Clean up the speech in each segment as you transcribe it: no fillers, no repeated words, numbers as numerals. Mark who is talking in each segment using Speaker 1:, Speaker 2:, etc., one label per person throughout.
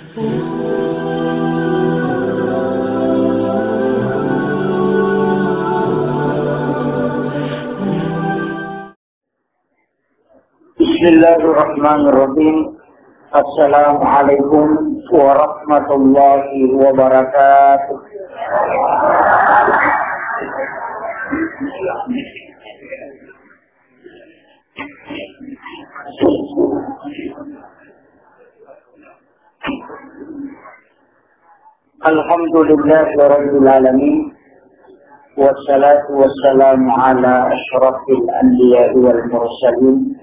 Speaker 1: Bismillahirrahmanirrahim. Assalamualaikum warahmatullahi wabarakatuh. Alhamdulillahirabbil alamin. Wassalatu wassalamu ala asyrafil anbiya'i wal mursalin.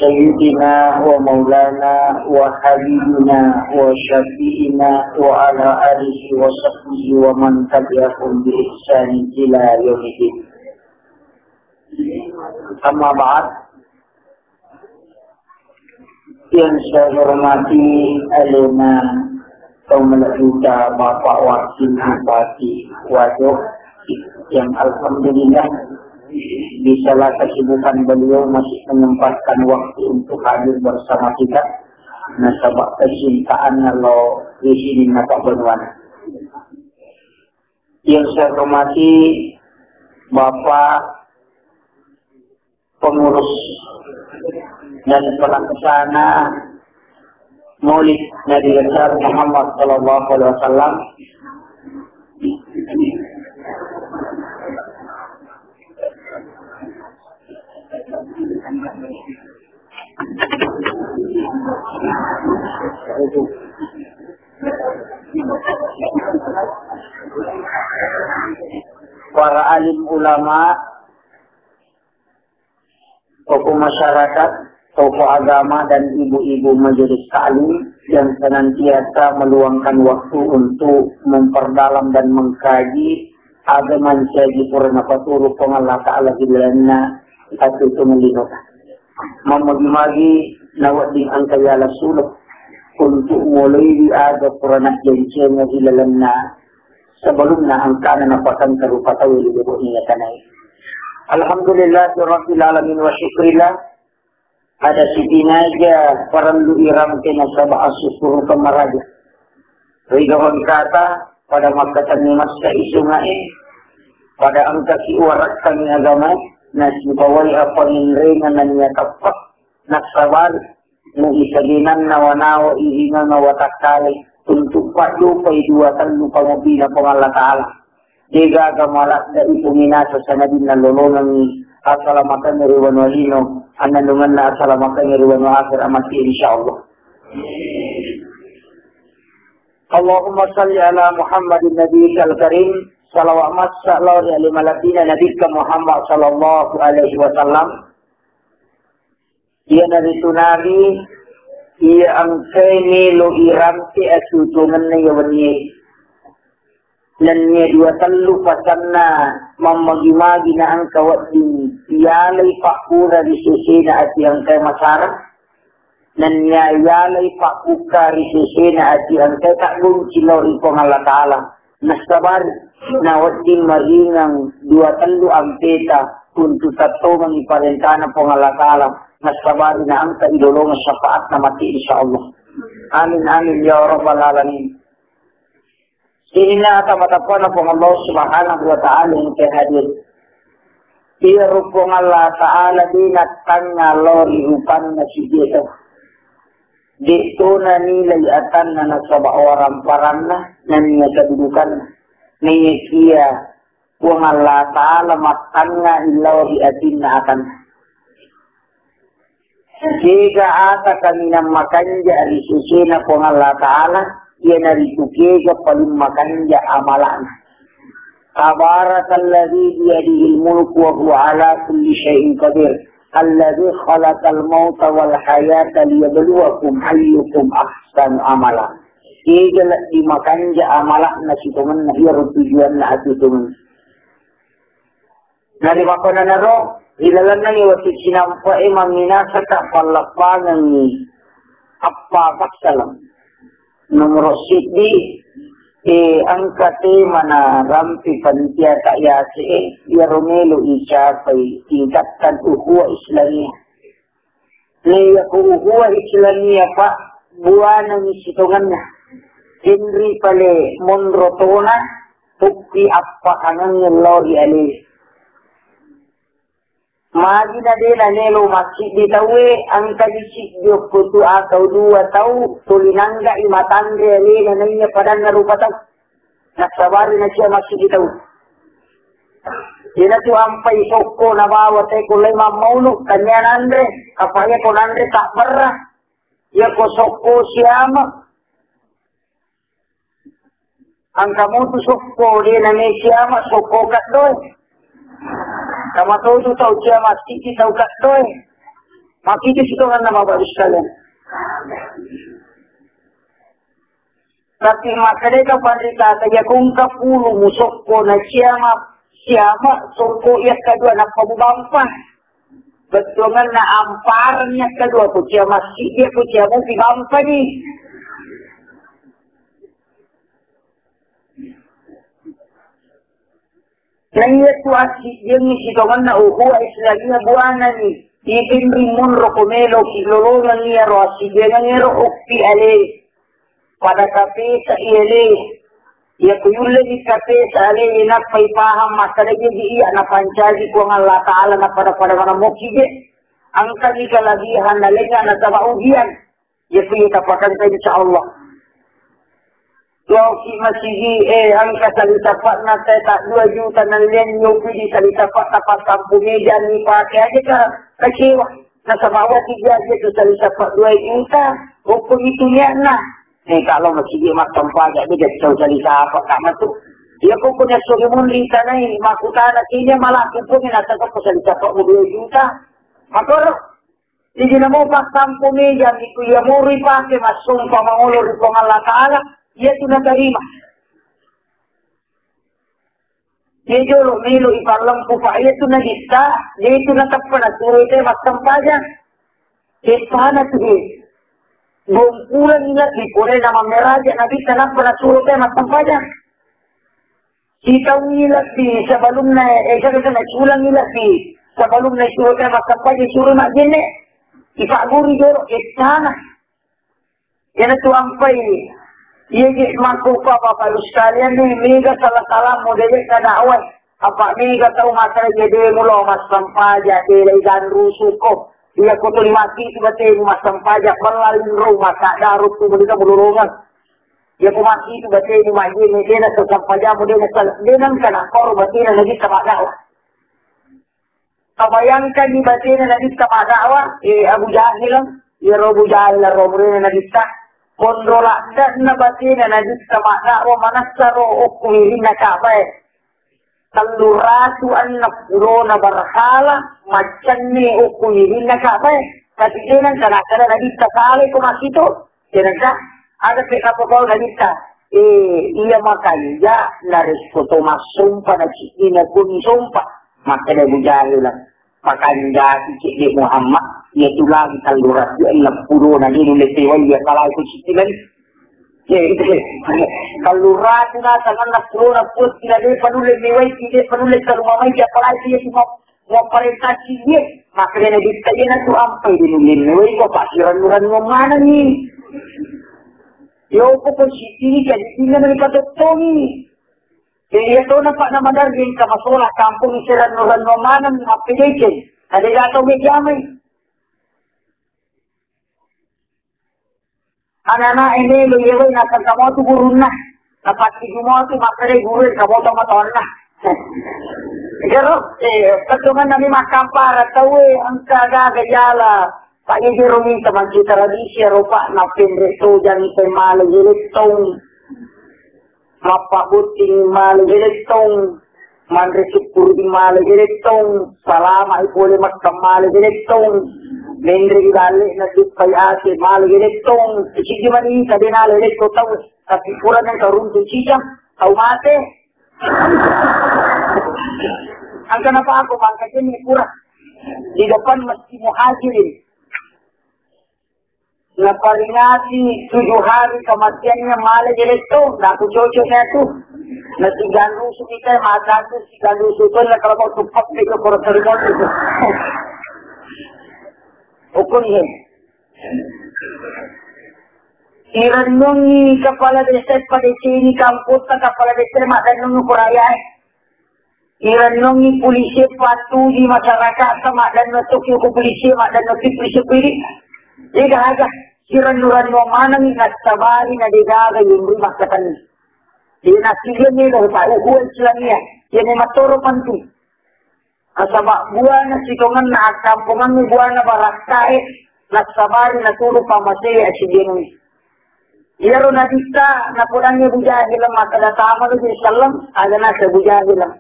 Speaker 1: Sayyidina wa maulana wa habibina wa syafi'ina wa ala alihi wa sahbihi wa man tabi'ahum bi ihsanin ila yaumiddin. Amma ba'd. Yang saya hormati alina kaum kita Bapak Wakil Bupati Wajo yang alhamdulillah di salah kesibukan beliau masih menyempatkan waktu untuk hadir bersama kita. Nasabak kecintaan Allah di sini Bapak Benwan. Yang saya hormati Bapak pengurus dan pelaksana Maulid Nabi besar Muhammad sallallahu alaihi wasallam. Para alim ulama, tokoh masyarakat, tokoh agama dan ibu-ibu majelis taklim yang senantiasa meluangkan waktu untuk memperdalam dan mengkaji agama yang purna paturu Allah Ta'ala bilana atau itu melihat memagi nawading ang kaya suluk untuk mulai ada purna jenjengnya hilalana sebelum na ang kanan napakan karupatawi di buku ini kanai. Alhamdulillah rabbil alamin wa syukrillah. Ada sitina aja perlu iram kena sabah asusur pemaraja. Rigawan kata pada makatan ni mas ka isungae pada angka si warak kami agama nasi bawai apa ninrengan na niya tapak naksabar nung isaginan nawanawa ihingan na watakali untuk padu paiduatan lupa mabina pang Allah Ta'ala. Diga agamalak da ipuminasa sa nabin na lolongan ni asalamatan ni Riwan Walino anandungan na asalamatan ni Riwan Wa'afir amati insyaallah. Allahumma salli ala Muhammadin Nabi al-Karim salawat masallahu alaihi malatina Nabi Muhammad sallallahu alaihi wasallam. Ia Nabi Tunabi ia ang kini lo iramti asutungan na yawani nanya dua telu pasanna mamagi-magi na ang kawat din yalay pakura di sisi na at yang kay masara nanya yalay pakuka di sisi na at yang kay taklong silaw ipong Allah Ta'ala nasabar na wating maringang dua telu ang peta untuk tato mangiparentana pong Allah Ta'ala nasabar na ang kailulong sa paat na mati insyaallah. Amin amin ya rabbal alamin. Inilah kata-kata pun Allah Subhanahu wa Ta'ala yang kehadir. Ia rupung Allah Ta'ala dinatkan ngalori rupan nasi dia. Dito na nilay atan na nasaba orang parana na niya kedudukan. Niya kia pung Allah Ta'ala makan nga ilori atin na akan. Jika ata kami na makanja risusina pung Allah Ta'ala ia naritukiga paling makanja amalan. Tabarakalladzi biyadihil mulku wa huwa ala kulli syai'in qadir. Alladzi khalaqal mauta wal hayata liyabluwakum ayyukum ahsanu amala. Iga di makanja amalan na situman na iya tujuan na atutungan. Narima ko na naro, ilalan na ni wasit sinampa manginasa ka palapangan ni apa paksalam. Nomor sidi angka tema na rampi panitia takyasi ya Romelo isa pay tingkatkan uhuwa Islamiyah. Niya ko uhuwa Islamiyah pa buana ni sitongannya. Henry pale monrotona bukti apa kanangnya lori ali. Magi na din nelo masjid di tawe angka disik dio putu atau 2 tahu tulinangga imatandre ali na nanya padang rupa tahu. Nagsabari na siya masjid di tawe. Sila tu ampai soko na bawa tay kulay mamaulo kanya nandre kapaya ko nandre tak berah. Ya ko soko siyama. Ang kamu tu soko dia na may siyama soko kat doy. Kama tu tahu siyama siki tahu kat doy. Makikis ito nga na mabalis kalian. Tapi makanya pandita kaya kung kapulo mo soko na siyama soko iya kadua na pabubampan. Betungan na amparnya kadua po siyama sige po siyama pibampan ni. Nangya tu asik yang ni sitongan na uhuwa islamia buwana ni. Ibin rimon rokomelo kilolongan niya ro asik yang ngero ukti ale. Pada kape sa iale. Ya kuyulle di kape sa ale inapay paham masalagi di iya na pancaji ko ang Allah Ta'ala na pada mana mokige. Ang kaligalagihan na lenga na tabaugian. Ya kuya tapakan tayo sa Allah. Kalau si masih ang kasalitapat na tak 2 juta na lenyo pili salitapat tapat kampu meja ni pakai aja ka kecewa. Nasa bawah 3 aja tu salitapat 2 juta. Hukum itu niat na. Kalau masih dia makan pajak dia jauh salitapat tak masuk. Dia pun punya suri mundi sana ini makutan ini malah aku punya nasa ko salitapat 2 juta. Makoro. Jadi namo pak kampu meja ni kuya muri pakai masuk pamangolo di Allah Ta'ala. Dia tu nak terima. Dia jolo milo iparlam kufa. Dia tu nak bisa. Dia tu nak tapan. Suruh dia macam saja. Dia tu dia. Bungkulan ni lagi. Boleh nama merah dia. Nabi sana pernah suruh dia macam saja. Kita ni lagi. Sebelum na. Kita nak sulang ni lagi. Sebelum na suruh dia macam saja. Suruh nak jenek. Ipak guri jolo. Sana. Yang tu ampai ni. Ia makhluk apa sekalian ni mega salah model kadakwah apa mega tahu masalah jadi mula mas sampaja dari dan rusuko dia kotor mati tiba-tiba mas sampaja melalui rumah tak darut tu mereka berlorongan dia mati tiba-tiba maju ni dia nak sampaja model dia nak kena korban dia lagi sama dakwah bayangkan di batin lagi sama dakwah Abu Jahil ya Abu Jahil Robrina lagi tak Kondola dan nabatina na di sama dakwah manasaro ukwi na kabay. Kaluratu an napulo na barhala macam ni ukwi na kabay. Kasi dinan kana na di sakali ko makito. Dinan ada pekapokol na di sa iya makaya na respoto masumpa na chikina kuni sumpa. Makanya bujalo lang. Pakanda si Cik Muhammad iaitu lagi kalurat yang 60 na ninulit iwan dia kalau itu sitilan kalurat na tangan 60 na put sila dia penulis iwan dia penulis ke rumah mai dia kalau itu dia mau presentasi dia makanya dia tanya na tu ampai dinulis iwan ko pasiran-uran mo mana ni yo ko po siti kan tinggal mereka totoni ito na pa naman dargin ka masola kampung isiran-uran mo mana ng application ada gatong medyamay anak-anak ini luyewe nasan kamu tu guru na dapat mo tu makare guru kamu tu maton na pero patungan namin makampara tawe ang kagagayala pagi dirumi teman kita tradisi rupa na pinreto jang pemalo giritong mapabuting malo giritong mandre syukur di malo giritong salama ipole magkamalo giritong Mendri dali na dipay ate malo giritong sige man ni kadinalo giritong taw tapi kurang ng karun tu siyam taw mate ang kenapa aku mangkanya ni kurang di depan Masjid Muhajirin naparingati 7 hari kematiannya malah giritong naku cocoknya tu nasi gandusu kita makan tu si gandusu tu na kalau mau tupak ke portergon itu hukum ini Irenungi kepala desa pada sini kampus kepala desa mak dan nungu kuraya. Irenungi polisi patuh di masyarakat mak dan nutuk ke polisi mak dan nutuk polisi pilih. Jika aja irenuran mo manang ingat sabari na digaga yung rumah katan. Di nasigan ni lo sa uhuan sila niya. Yan ay maturo panti. Kasaba buwan na situngan na kampungan ni buwan na baraktae. Nagsabari na turo pamasaya at sigin. Iyaro na dita na pulang niya bujahilang makadatama na si Salam. Ada na sa bujahilang.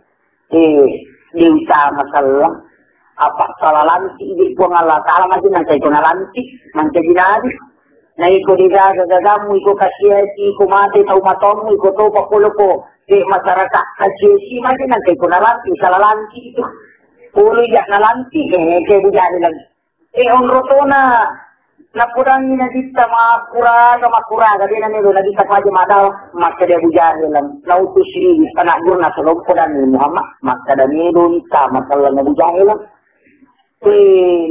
Speaker 1: Diwita masalam. Apa salalanti. Ibig po nga latala natin. Nansay ko nalanti. Nansay ginari. Na iko digagagagamu, iko kasyesi, iko mati, tau matomu, iko to pakulo ko. Masyarakat kasyesi, mati nansay ko nalanti. Salalanti ito. Pulo yak nalanti. Kaya bujari lagi. Onroto na napurang na dita makura gabi na nilo na dita pa di madaw makada bujari lang nautus ri panagur na sa loob ko na ni Muhammad makada nilo ita masala na bujari lang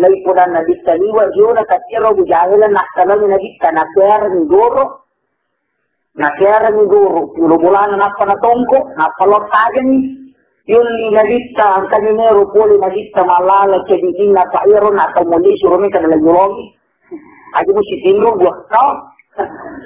Speaker 1: lay po na dita liwa yun na katiro bujari lang nakala na dita nakera ni guro pulubulan na napanatongko napalotagan ni yun nalita ang kaninero puli nalita malala kedihin na pairo na tumuli surumi ka nalaguromi. Agi mo si Tino, buwak ka.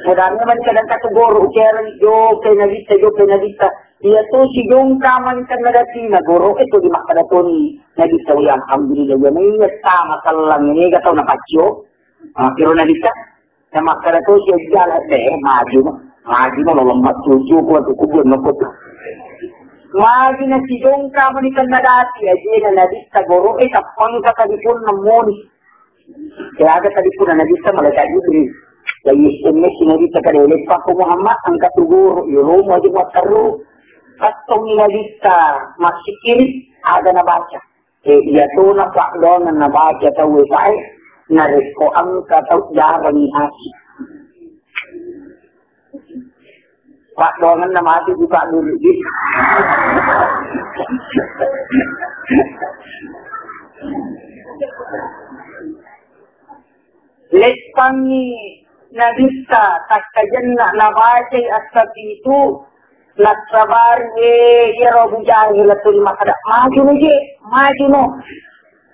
Speaker 1: Madami naman ka ng katugoro, kaya yo kay nalita. Iya to si yung kaman ka nalatina, goro, ito di makadato ni nalita. Uy, alhamdulillah, yan ay tama ka lang, yan ay gataw na patsyo. Pero nalita, na makadato siya galat magi mo, lalambat susu ko at ukubun mo ko. Magi na si yung kaman ka nalati, ay na nalita, goro, tapang ka kadipon ng moni. Kaya agad tadi pun na nabisa malagay yun. Kaya SMS sinabisa ka rin. Pa ko Muhammad ang katuguro. Yung mo di mataru. At itong nabisa masikil. Aga nabaca. Iya to na paklo na nabaca sa website. Nareko ang katawjaran ni Hasi. Paklo nga namati di pa nulugis. Letpangi nabista takkajan na nabacay at sa pitu nagsabar iro bujahi latul makada maju no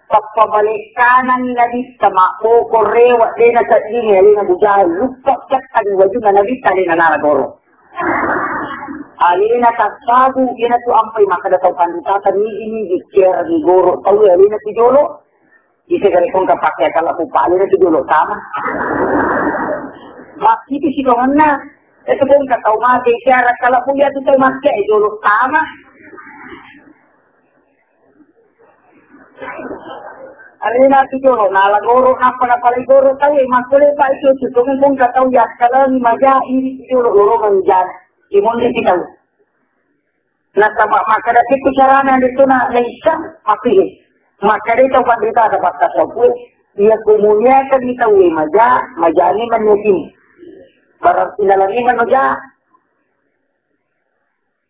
Speaker 1: pagpabalik kanan nabista makukurewa din na sa ingeli na bujahi lupak kat waju na nabista din na naragoro alina taksabu ina tu ampay makadataw pandutatan ni ikera ni goro tahu alina si jolo isi kali kong kapakya kalau aku pali na siguro tama. Makiti si kawan na. Ito kong kataw mati siya kalau po yan ito makya siguro tama. Alin na siguro nalagoro na palapaligoro tayo magkulit pa ito ito kong kataw yan kalau ni Maja ini siguro urungan dyan. Imon din ikaw. Nasa makadati ko sarana dito na isa makili. Maka dito pandita dapat kasapul, ia komuniakan kita majani menutin. Barang sinalani manuja.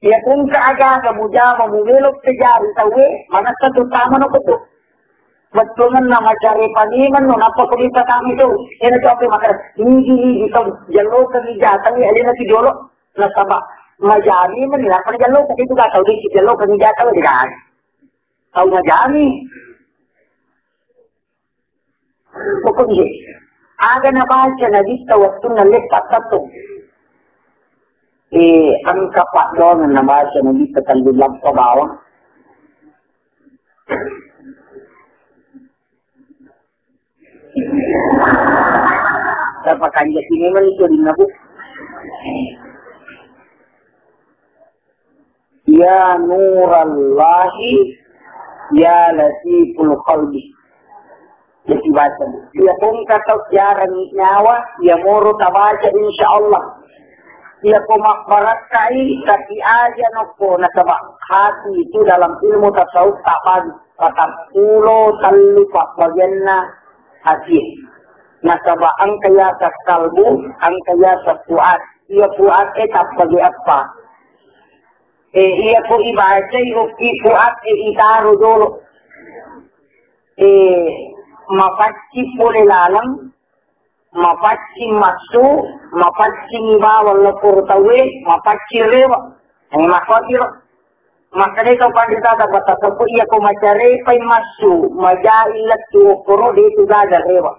Speaker 1: Ia pun keaga kemuja memulok sejari tahu, mana satu taman aku tu. Betulan nama cari paniman, apa kulita kami tu. Ia nak apa makar ini itu jalur kejahatan ni, alina si jolo nasabah majani menilai jalur tapi tu tak tahu di jalur kejahatan tidak. Tahu majani. Pokoknya, aga na baca na dito waktu na lepat satu. Ang kapak doon na baca na dito kalulab sa bawah. Sa pakanya sini man ito din na po. Ya Nurallahi, Ya Latiful Qalbi. Jadi baca. Dia pun kata jarang nyawa, dia moro tabaca insyaallah. Dia pun makbarat kai, tapi aja nopo nasabak hati itu dalam ilmu tasawuf tak pagi. Kata pulo talupak bagianna hati. Nasabak ang kaya sa kalbu, ang kaya sa puat. Ia puat tak bagi apa. Ia po ibaca, puat itaro dulu. Mapatsi po nilalang mapaccing masuk, mapaccing bawal lepur tawe, mapaccing rewa. Ang makotiro. Makanya kau pandita dapat tahu ia kau macare pai masuk, majailat tu puro di tu gagal rewa.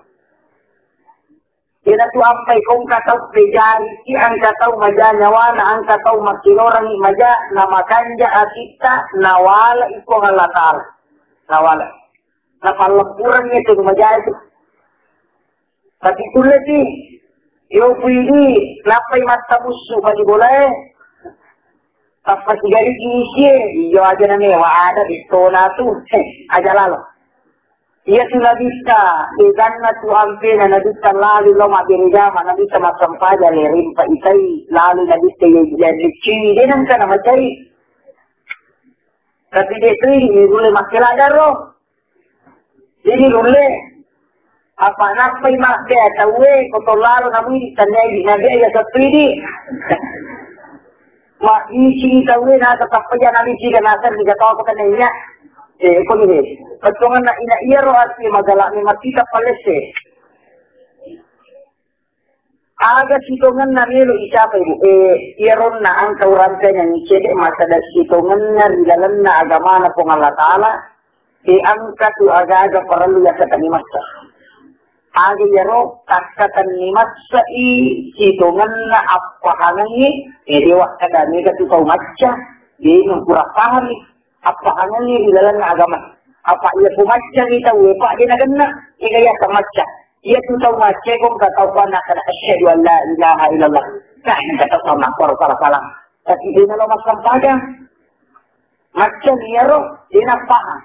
Speaker 1: Kira tu apa kau kata pejari, ki ang kata maja nyawana, ang kata makinorang maja nama kanja asita nawala iko ngalatal. Nawala. Napalapuran itu maja itu. Tapi tu lagi, yo pilih, lapai mata musuh bagi boleh. Apa tiga isi, yo aja nane ada di zona tu, aja lalu. Ia sudah bisa, ikan tu ampe na bisa lalu lo mabirjama, na bisa masam pada lerim pa itai, lalu na bisa jadi ciri dia nang kana macai. Tapi dia tu ini boleh makilah daro. Jadi boleh. Apa nak pay mak dia tahu kotor lalu namun tanya di nabi ya sepedi. Mak isi tahu na tetap paya nabi jika nasar jika tahu kita nanya. Kau ni. Patungan na ina iya roh arti magala ni matita palese. Aga sitongan na nilo isa pa ibu. Iron na ang kauran kanya ni cede masa da sitongan na rilalan na agama na pong Allah Ta'ala. Angka tu aga-aga paralu ya kata ni masa. Aga yaro kakatan ni masa sitongan na apahanan ni. Dewa kada ni katu tau maca. Di nungkurapahan ni. Apahanan ni rilalan na agama. Apa ia kumaca ni tahu apa dia nak kena. Ia kaya kamaca. Ia tu tahu maca kong kata apa nak kena asyhadu an la ilaha illallah. Kan kata sama para salam. Tapi dia nak masam pada. Maca ni ro dia nak faham.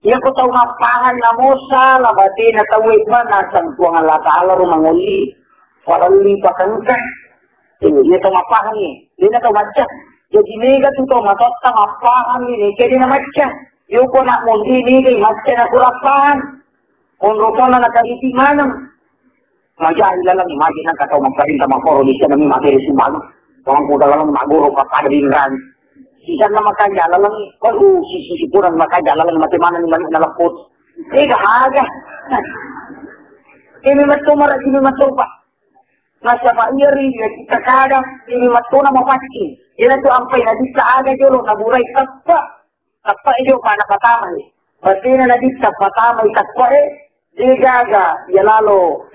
Speaker 1: Ia ko tahu mapahan na mosa la bati na tawid man na sangtuang Allah Ta'ala ro manguli. Parali pakangkan. Dia tahu mapahan ni. Dia nak tahu maca. Jadi nega tu tahu matota mapahan ni. Jadi na maca. Yung ko nak mundi ni kay maca na kurapan. Kung rupo na nakaliti manam. Majahil lang imagine ang kataw magparinta makoro di siya namin matiri sumano. Kung ko dalang maguro papadrinran. Sisan na makajala lang. Sisipurang makajala lang matimanan ni nalapot. Kahaga. Ini matumara, ini matupa. Nasa pairi, kita kadang, ini matuna mapacin. Yan ito ang pinadisa aga jolo, naburay takpa. Takpa iyo para patamay. Pati na nagisa patamay takpa di gaga, yalalo,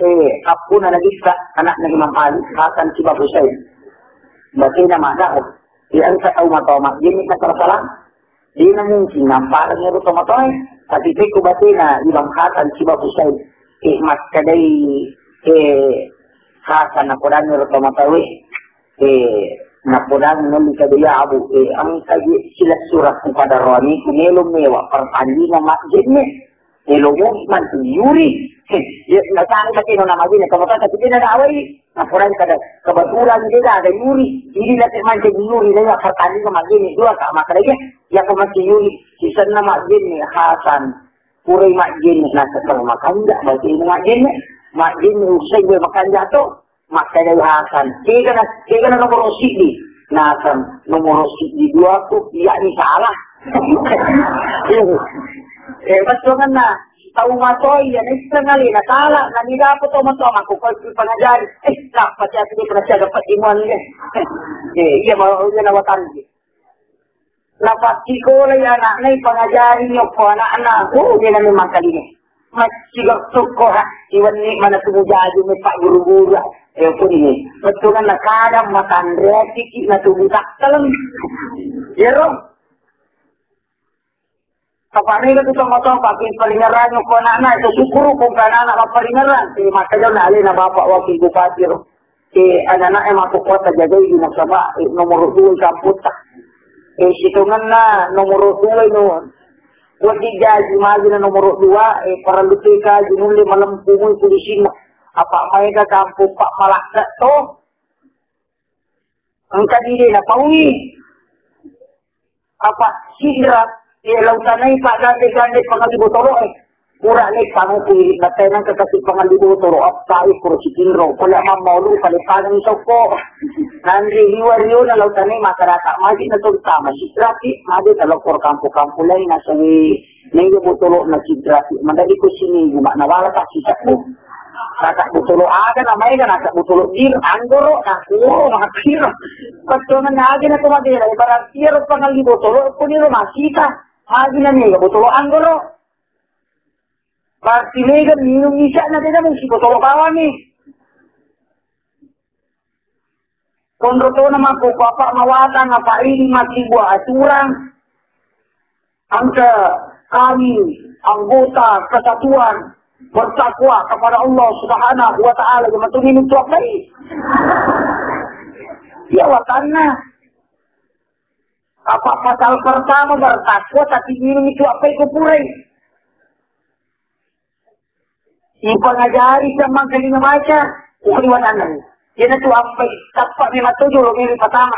Speaker 1: apo na nagisa, anak na imamali, hasan si Babusay. Pati na mana, yan sa tao matoma, ginit na karasalang. Di na mungkin, parang nero tomatoy. Pati ko bati na ibang hasan si Babusay. Mas kaday, hasan na kurang nero tomatoy. Napodang nung ikadaya abu ang sila surat kepada Rani kunelong mewa pertandi na masjid ni elong man yuri nasaan kasi no na masjid kamutan kasi dinadaway napodang kada kebetulan dia ada yuri hindi natin man yuri na pertandi na masjid ni dua ka makalagi ya ko man yuri sisan na masjid ni Hasan puray masjid ni nasa makanda masjid ni usay makanda to makanya Hasan, kaya na nomor di Hasan, nomor di dua tu, yakni salah. Betul kan na, tahu matoy, yan sekali na salah, na nila po to matoma, kung kayo panajari, dapat siya sige pala siya dapat imuan niya. Iya, mauwi na watan niya. Dapat ko lang yan, na panajari niyo po, anak-anak, hindi na memang kali niya. Magsigak suko ha, iwan ni mana tumujado may paguru-guru. Po ini, betul kan nakadang matandre, tiki na tubutak talang. Yero. Kapag ito itong matong palingaran yung po na ito sukuro kung kanana mapalingaran. Maka daw na alin na bapa wakil bupati ro. Anak na makukuha sa jagay, nagsaba, nomor 2 kamputa. Situngan na, nomor 2 noon. Wadi jadi maju na nomor 2 para lutoy ka ginuli malam pumoy pulisin apa may ka kampo pa malaksa to ang kadili na pawi apa sidrat ilaw tanay pa gande pangalibo-toro mura ni pangupi na tayo ng kakasip pangalibo-toro at tayo puro si Kinro wala mamaulo palipagan ni Soko nandri hiwar yun na law tanay makarata madi na to tama sidrati madi talokor kampo-kampo lang nasa ni naiyo-botoro na sidrati madali ko sini nawala ka si Sako Kakak butulo aga na may ka nasa butulo tiro. Anggoro na kuro mga tiro. Pagto na nagi na tumadira. Ibarang tiro pangali butulo. Puniro masita. Hagi na niya butulo anggoro. Pag tinigan ninong isa na din naman si butulo kawan ni. Kung roto naman po papamawatan na paili matibwa at urang. Ang kami, anggota, kesatuan, bertakwa kepada Allah Subhanahu wa Ta'ala yang matungin itu apa ini? Ya watanna. Apa pasal pertama bertakwa tapi minum itu apa itu purai? Si pengajari sama kali membaca, ukri watanna. Yan itu apa? Tapak ni matuju lo ini pertama.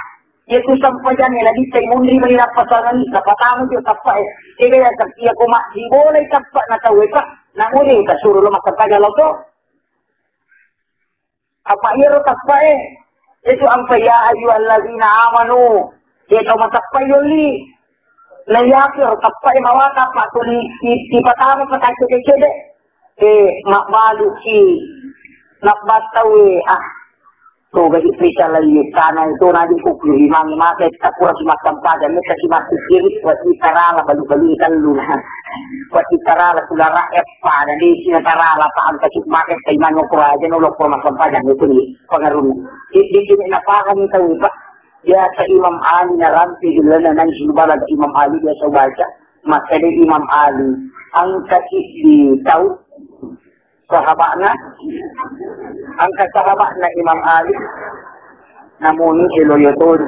Speaker 1: Yaitu sampajan ni lagi saya mundri melihat pasangan ni. Pertama itu tapak. Ika yang saksiya kumak di boleh tapak na tahu ika. Namun ika suruh lo masampajan lo to. Apa iro tapak Itu ang ya ayyuhallazina amanu. Ito matakpa yun li. Layakir tapak mawata pa tuli. Di pertama patay kede. Makmalu si nakbatawi So, kasi prisa lagi sana itu nanti kukul imang imak kita pura simak sampadan kita simak kiri buat itarala balu-balu ikan luna buat itarala sulara epa dan di sini tarala paham kasih maket kay imang ko aja nolok pura sampadan itu ni pengaruh di sini napakan itu pak ya sa Imam Ali na rampi ilana nang sinubala Imam Ali dia sa baca maka Imam Ali ang kasih di tahu sahabatnya ang kasahabat na Imam Ali namun iloyotod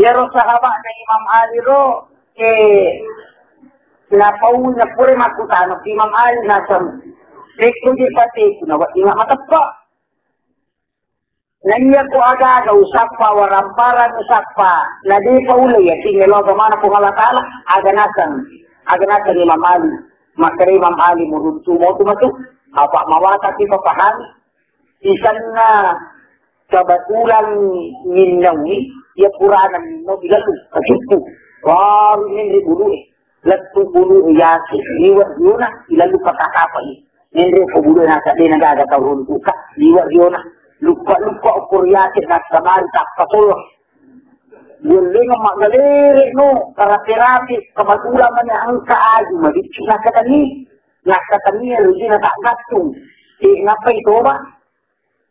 Speaker 1: yero sahabat na Imam Ali ro napaun na pure makutano Imam Ali nasam rekto di pati kunawa inga matapa Nanya ko aga usapa waramparan usapa na di pa uli ya tingelo gamana po halatala aganasan Imam Ali makari Imam Ali muruntu mo tumato apa mawata ti papahani isan na kabatulan ninnawi ya puranan no bilalu kasitu baru nindri bulu lattu bulu ya liwat yuna ilalu patakapay nindri ko bulu na sa di nagagataw ka liwat yuna lupa ukur yakin at kamari tak patul. Yuling ang magaliri no, karati-rati, kamagula man ang kaagi, magiging nakatani, hindi na takatong. Ngapay ito ba?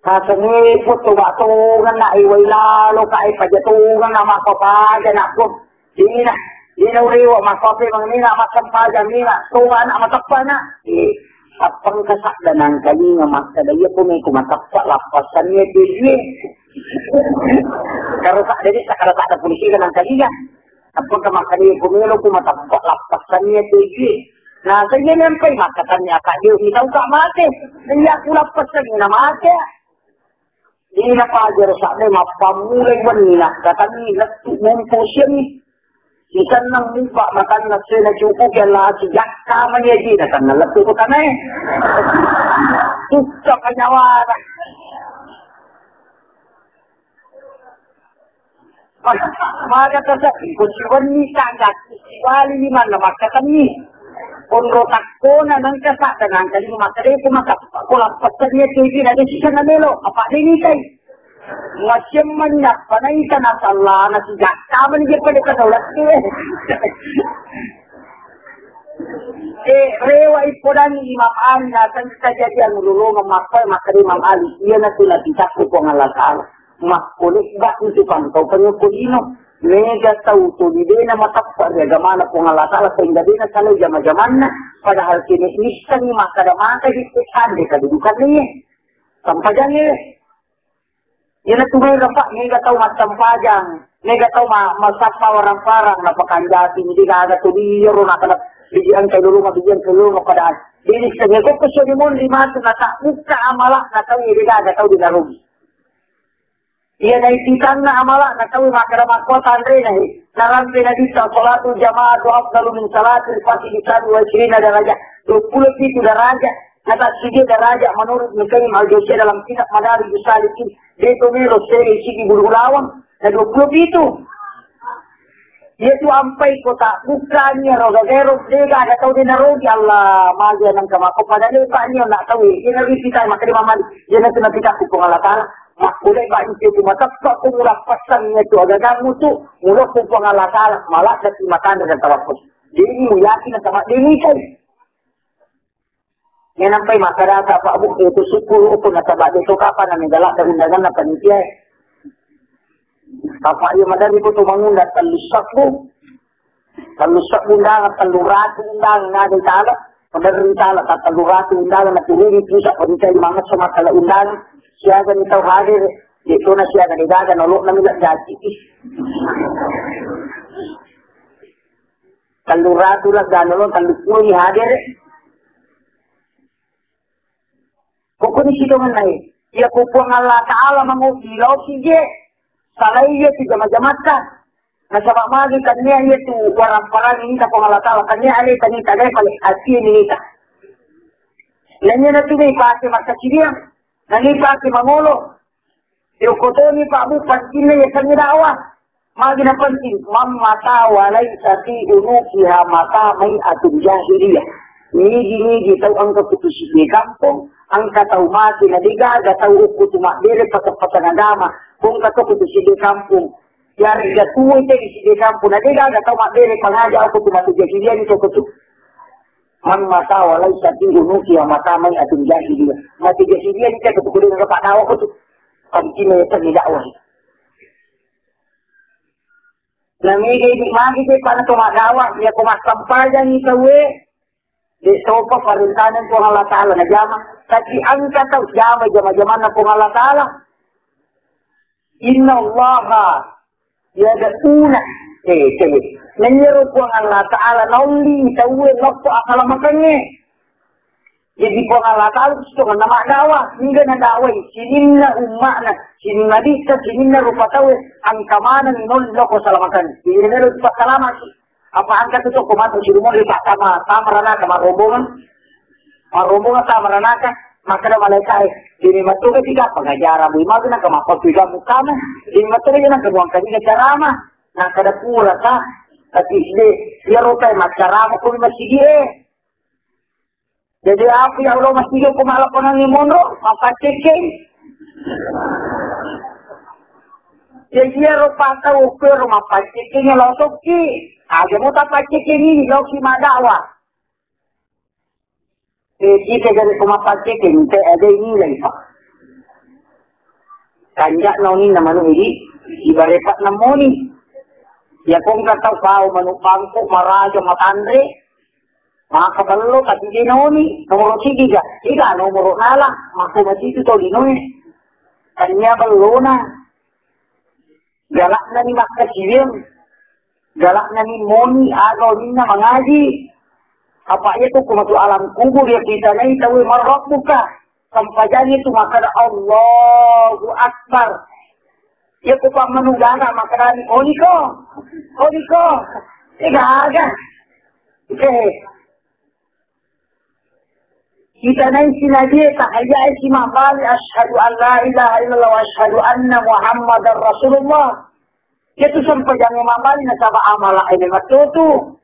Speaker 1: Kasangay po, tumatungan na, iway lalo ka, ipagyatungan na makapagan ako. Hindi na uriwa, makapagan mga nina, makapagan nina, tungan na, matakpa na. Apang kasakda ng kalinga makadaya po may kumatakpa lapasan niya din. Karosak din sa karatak na pulisika ng kalinga. Apang kamakadaya pumilo kumatakpa lapasan niya din. Nasa yan yan pa'y makatan niya kayo. Ikaw ka mati. Naya ko lapasan niya na mati. Hindi na pa sa akin mapamulay wanila. Katanila tumumpo siya ni. Ikan nang muka makan nasi na cukup yang lah sejak kamu ni aja dah kan lepas tu kan susah kanyawa maka terjadi kunci ni sangat wali di mana maka kami Unrotak ko na nang kasak dan kali materi ko makakulap pasanya TV na decision na melo apa ini kay Macam mana panai kana salah na sejak kapan dia pada kadaulat rewa ipodan Imam Ali na kan kejadian dulu memakai makari Imam Ali ia na tula ditakut ko ngalakal makulit ba itu pantau penyukudino mega tahu tu di na matakpa dia gamana ko ngalakal sehingga dia kalau jama-jaman na padahal kini isan ni makadamaka hitikan di kedudukan ni sampai jangan Yan na tumay rapak, hindi ka tao matsampajang, hindi ka tao masapa warang-parang, napakandating, hindi ka agad tuliyaro, bigyan kay lulunga padaan. Hindi sa niya, kung kusyo ni mo, lima ito, natauk ka amala, natawi, hindi ka agad tao dinarong. Iyan ay titan na amala, natawi, makaramak ko, Andre na narampi na dito, salatul jamaah, doa, dalumin salatul, pasilisan, wajrina, daraja, 27 daraja, Nata sige daraja menurut Mukaim Al-Jawziyah dalam kitab Madarijus Salikin. Dito nilo seri sige gulgulawang na 20 itu. Yaitu ampai kota bukannya rogagero dega ada tahu din narogi Allah magya ng kamako padali pa niyo na tahu yan ang kita makari mamali yan ang tinapita ko kung alatala makulay ba yung tiyo matapsa kung mulapasan niya ito agagang mo ito mula kung kung alatala malak na timatan na tawakos dini mo yakin na sama dini kayo yan ang pa'y makarata pa abuk ito sukuro ito na taba dito kapan na may galak na undangan na panitia Papa yung madami ko tumangundat, talusak mo. Talusak mo na, talurati undangan nga ng tala. Madaling tala, talurati undangan na pinili pusa ko dito yung mga sumakala undangan. Siya ganito hadir, dito na siya ganidaga, nalok na nila dati. Talurati lang gano'n, talukuli hadir. Kukunin siya naman na eh. Iya po po ang Allah Ta'ala mangukilaw, sige. Salay iya ti jama-jamatka. Nasabak magi kanya iya tu warang-parang nita kung alatala. Kanya alay kanita gaya pali ati nita. Nanya na tunay pati magkasiriyang. Nani pati mangulo. Yung koto ni Pak Bu pansin na iya kanya dawa. Magi na pansin. Mamata walay sa ti unukiha mata may atong jahiliya. Nigi-nigi taw ang kaputusin ni kampong. Ang kataw mati na diga, gataw uko tumakdiri patapatangagama. Kung kataw ko si di kampung, yari gatuwi tayo si di kampung na diga, gataw makdiri pangaja ako tumatugasiyan ito ko ito. Man matawa lay sa tinunuki ang matamay at ang jahiliya. Matigasiyan ito, ito ko rin ang kapatawa ko ito. Pagkina ito nilawan. Namigay di magigay pa na tumagawa, niya kumasampayan ito di sopa parintanan po ang alatala na jama. Kasi ang kataw jama na po ang alatala. Inna Allah yada'una. Nangyaro po ang alatala na uli tawin na po akalamakannya. Jadi po ang alatala gusto nga na magawa. Hindi na daway. Sinin na umma na. Sinin na dita. Sinin na rupatawin. Ang kamanan nullo ko salamakan. Hindi na rin salamat. Apa angkat itu kumanto si rumah lipat sama maranaka marombongan sama maranaka maka na malaikai ini matuga tiga pagajara mo imago na kamapagpiga mo kamo ini matuga yun ang kabuang kanina carama na kadapura ka at isli yaro tayo magcarama kung masige jadi ako yung ulo masige kumalap ko ng imonro mapachikin jadi yaro pataw pero mapachikin yung losok ki Aja mo tapachikin ini, law si madawa. Jika dari kumapachikin, ada nilai pa. Kanya na ni naman ini, ibarepat na mo ni. Ya kung kataw kao manupangko, marajo, matandre, mga kabalo, katili na ni, numero sige ka. Ika, numero nala, makumasito to linoy. Kanya balo na. Galak na ni makasilim. Galak na ni Moni, agaw ni na mangaji. Apa itu kumatu alam kubur ya kita na itawi marok buka. Sampajan itu makana Allahu Akbar. Ya kupang manugana makana ni Oniko. Aga. Kita na sinabi tahayay si Mambali ashhadu an la ilaha illallah wa ashhadu anna Muhammadar Rasulullah. Itu sampai yang mamali na sama amala ini matutu.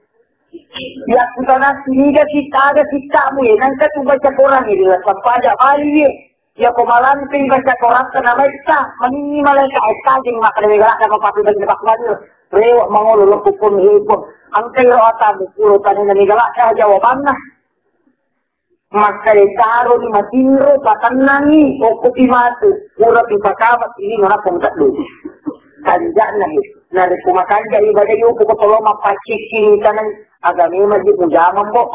Speaker 1: Ya kita na siniga kita mo eh. Nangka tu baca Quran ini lah sampai aja bali eh. Ya kumalan tu baca Quran ka na mereka manini malaka kajing makanegala ka mapapit ng bakmado. Rewa mangolo pupun hipon. Ang kayo ata puro tanin na nigala ka jawaban na. Makaitaro ni matinro patanangi o kupimatu. Pura pipakamat ini mana pungkat dulu. Kanjak na nari kumakanja ibadah yung kukutulong mapachikin ka ng agami madi mujaman po.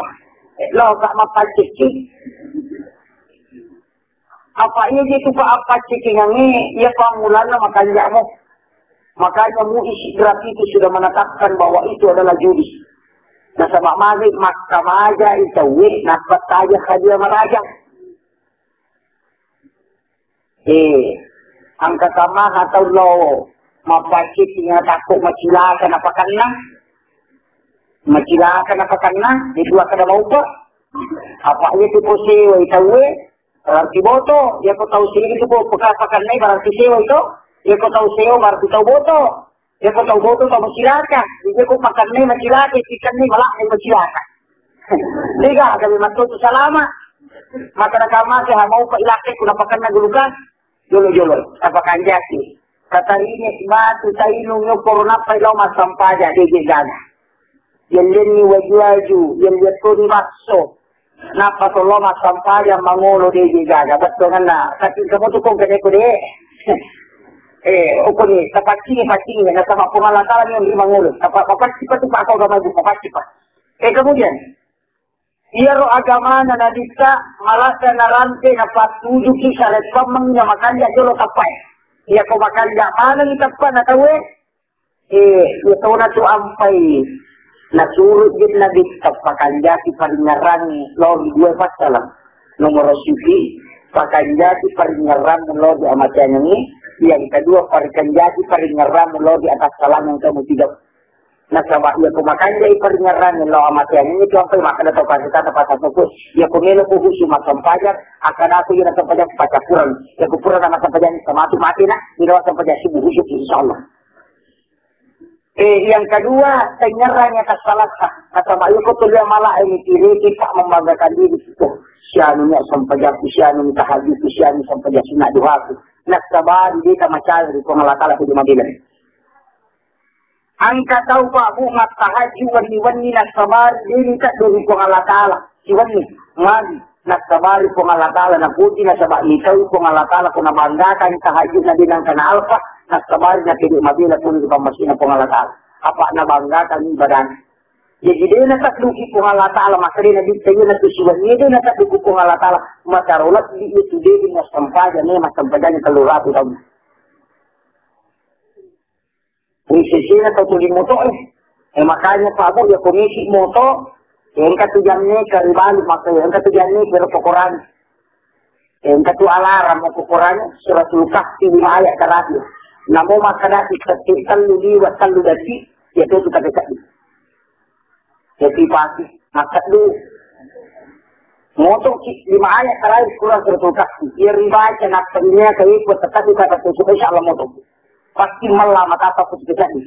Speaker 1: Lo ka mapachikin. Apa iya dito pa apachikin ang iya pamulan na makanja mo. Makanya mo isi grafiti sudah menetapkan bahwa itu adalah judi. Nah sama magig makamaja itawi napataya kadia maraja. Ang kasama atau lo mapakit nga tako macilakan na pakanna. Macilakan na pakanna, di dua ka na maupa. Apa itu po sewa itawe? Berarti boto. Ya ko tahu sih itu po pagkapakan na berarti sewa ito. Ya ko tahu sewa berarti tahu boto. Ya ko tahu boto tahu masilaka. Ya ko pakan na masilaka. Ikan na malak na masilaka. Liga kami matuto salama. Maka nakama siya mau pa ilaki kung napakan na gulugan. Jolo-jolo. Tapakan jati. Katarinya batu tayo nyo corona pa ilaw masampaja. Di gaga. Yan ni waju-waju. Yan ko ni makso. Napatulong at sampayang mangulo di gaga. Ba't ko nga na, sakin ka mo ito kung gane ko di. Upo ni, tapatsingi, nasama pumalatalan yung mangulo. Papagsipat pa ako gamay mo, papagsipat. Kemudian, iyaro agama na nadisa, malasa na rante na patujuk sa retpamang niya makalya, jolo tapay. Iya ko makalya, manang itapa na tawe, ito na to ampay. Nasurut din na dito pakanjati paringaran lori dua pasalam nomor sufi pakanjati paringaran lori amatnya ini yang kedua pakanjati paringaran lori atas salam yang kamu tidak nasaba ya kumakanja paringaran lo amatnya ini itu apa makan atau pasita tempat aku ya kumelo ko husu masampajan akan aku yang sampajan pacapuran ya kupuran nama sampajan sama mati na tidak sampajan subuh husu insyaallah. Yang kedua, penyerangnya kesalahkan. Kata Bayu ko tuloy malah ini kiri kita membanggakan diri itu. Sianunya sampai jatuh, sianu tahajud, sianu sampai jatuh nak doaku. Nak sabar di kamacay di pengalakala di Madinah. Angka tahu Pak Bu mat tahajud wani-wani nak sabar diri tak dari pengalakala. Siwani ngadi nak sabar di pengalakala nak puji nak sabar ni tahu pengalakala kung nabanggakan tahajud na dinang kana alfa. Nasabar na kini Madinah pun di pamasin na pangalataal. Apa na banggakan badan. Jadi dia na takluki pangalataal masari na dito yun na tusiwan. Dia na takluki pangalataal matarulat di itu dia na sampajan niya masampajan yung kalurato daw. Isisi na tutuli moto makanya pa po yung komisi moto yung katujan niya karibali makaya yung katujan niya pero pokoran. Yung katu alarm mo pokoran suratul kahfi 5 ayat karati. Namo makanati kalu liwat kalu dati yaitu kita dekat jadi pasti makat lu motor 5 ayat terakhir kurang tertukar dia ribaca nak tadinya kayak ikut tetap kita tertusuk insyaallah motor pasti malah mata apa pun terjadi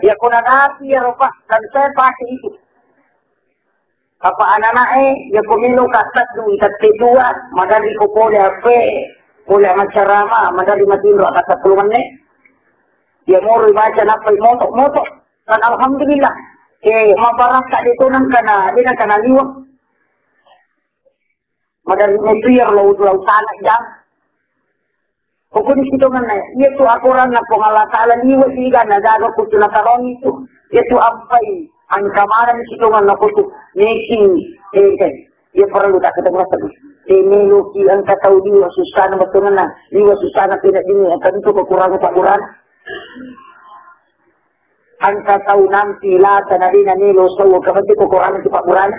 Speaker 1: ya kuna nabi ya ropa dan saya pakai itu apa anak-anak ya pemilu kasat du ikat kedua madari ko pole ape pole macarama madari matindro kasat puluhan ya moro baca napay moto dan alhamdulillah mabarak ka dito nang kana di nang kana liwa madari mesir law sana jam kung dito man ito akuran na pangalatalan liwa siga na dago ko tunakaron itu itu ampay ang kamaran situ man nakutuk niki ya perlu tak ketemu lagi meluki ang kataw diwa susana betul na diwa susana tidak dini akan itu kekurangan ang kataw nanti lata na rin na nilo so kapag itu kekurangan itu pakuran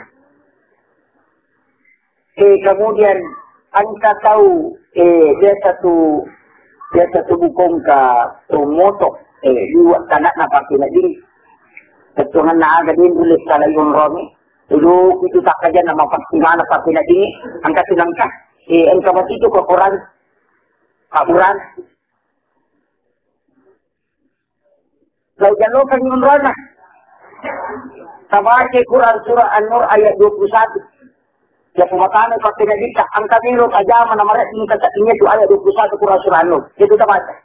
Speaker 1: kemudian ang kataw dia satu bukong ka tumoto diwa tanak na pakinak diri ketungan na agad din ulit sa layon romi. Dulu itu tak kaja na mapagsimana pa pinadini. Ang kasilang ka. Ang kamatito ko Quran. Kaburan. Lalu jalo kan yung rona. Sabay Quran surah An-Nur ayat 21. Ya pumatano pa pinadita. Ang kamilo kajama na maras yung katakinya itu ayat 21 Quran surah An-Nur. Itu dapat.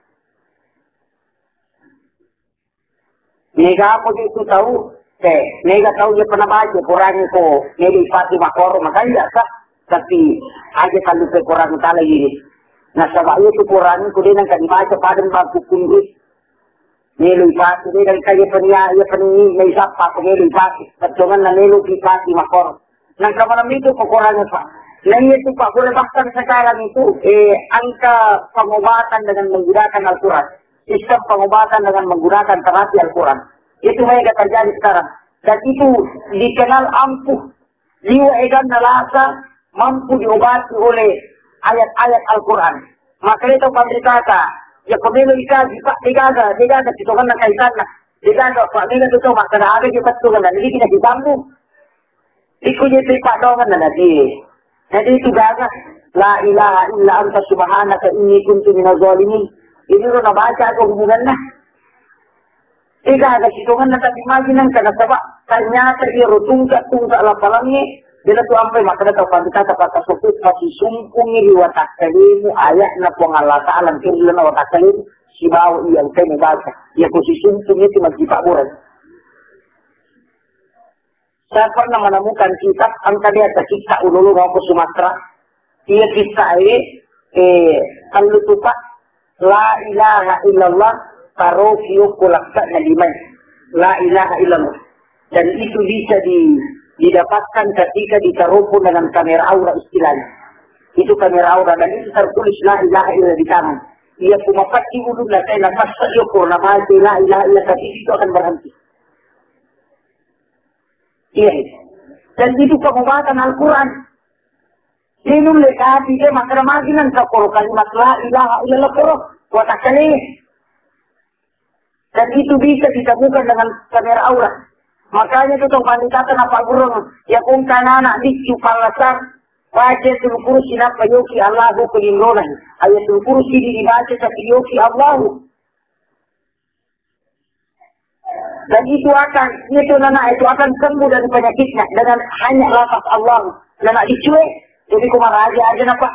Speaker 1: Nega ako dito tahu, nega tahu dia pernah baca Quran ko, nega ipati makoro makanya sa, tapi aja kalau ke Quran tala ini, nasa bayo tu Quran ko din ang kanibaca padang bagkukundis, nelo ipati din ang kaya may sapa ko nelo ipati, katungan na nelo ipati makoro, nang kamanamito ko Quran pa, nang ito pa, kung nabaktan sa kalang itu, angka pangubatan dengan menggunakan Al-Quran. Sistem pengobatan dengan menggunakan terapi Al-Quran. Itu mereka terjadi sekarang. Dan itu dikenal ampuh. Jiwa edan nalasa mampu diobati oleh ayat-ayat Al-Quran. Maka itu kami kata, ya pemilu ika, digaga, ditokan na kaitan na. Jika ada Pak Nina tu makan ada juga tu kan, jadi kita disambung. Ikut je Pak Dongan nanti. Jadi itu gagah. La ilaha illa anta subhanaka inni kuntu minaz zalimin. Ini lo nak baca aku hubungan lah. Jika ada hitungan nak imaginan karena sebab ternyata dia rutungka lah palangnya. Bila tu sampai maka dah tahu kita kata sopit kasi sungkungi liwatak kalimu ayat na po ng Allah Ta'ala kailan na watak kalimu si bawa iyang kayo baca. Ia kasi sungkungi itu magkipaburan. Saya pernah menemukan kitab angka dia terkita ululu ngau Sumatera. Ia kisah kalau tupak la ilaha illallah tarofiyo kulaksa na limay. La ilaha illallah. Dan itu bisa didapatkan ketika ditaruhkan dengan kamera aura istilahnya. Itu kamera aura dan itu tertulis la ilaha illallah di tangan. Ia pumapati ulu na tayo nafas sa iyo ko na mahal la ilaha illallah tapi itu akan berhenti. Iya. Dan itu pemubatan Al-Quran. Sinulit hati dia makramaginan sa koro kalimat la ilaha illallah koro. Watak kali. Dan itu bisa ditemukan dengan kamera aura. Makanya itu tong panditatan apa gurung ya kung kanana di palasan ayatul kursi na payoki Allahu kulinolan ayatul kursi dibaca sa payoki Allahu dan itu akan sembuh dari penyakitnya dengan hanya lafaz Allah dan nak dicuek jadi kumaraja aja na pak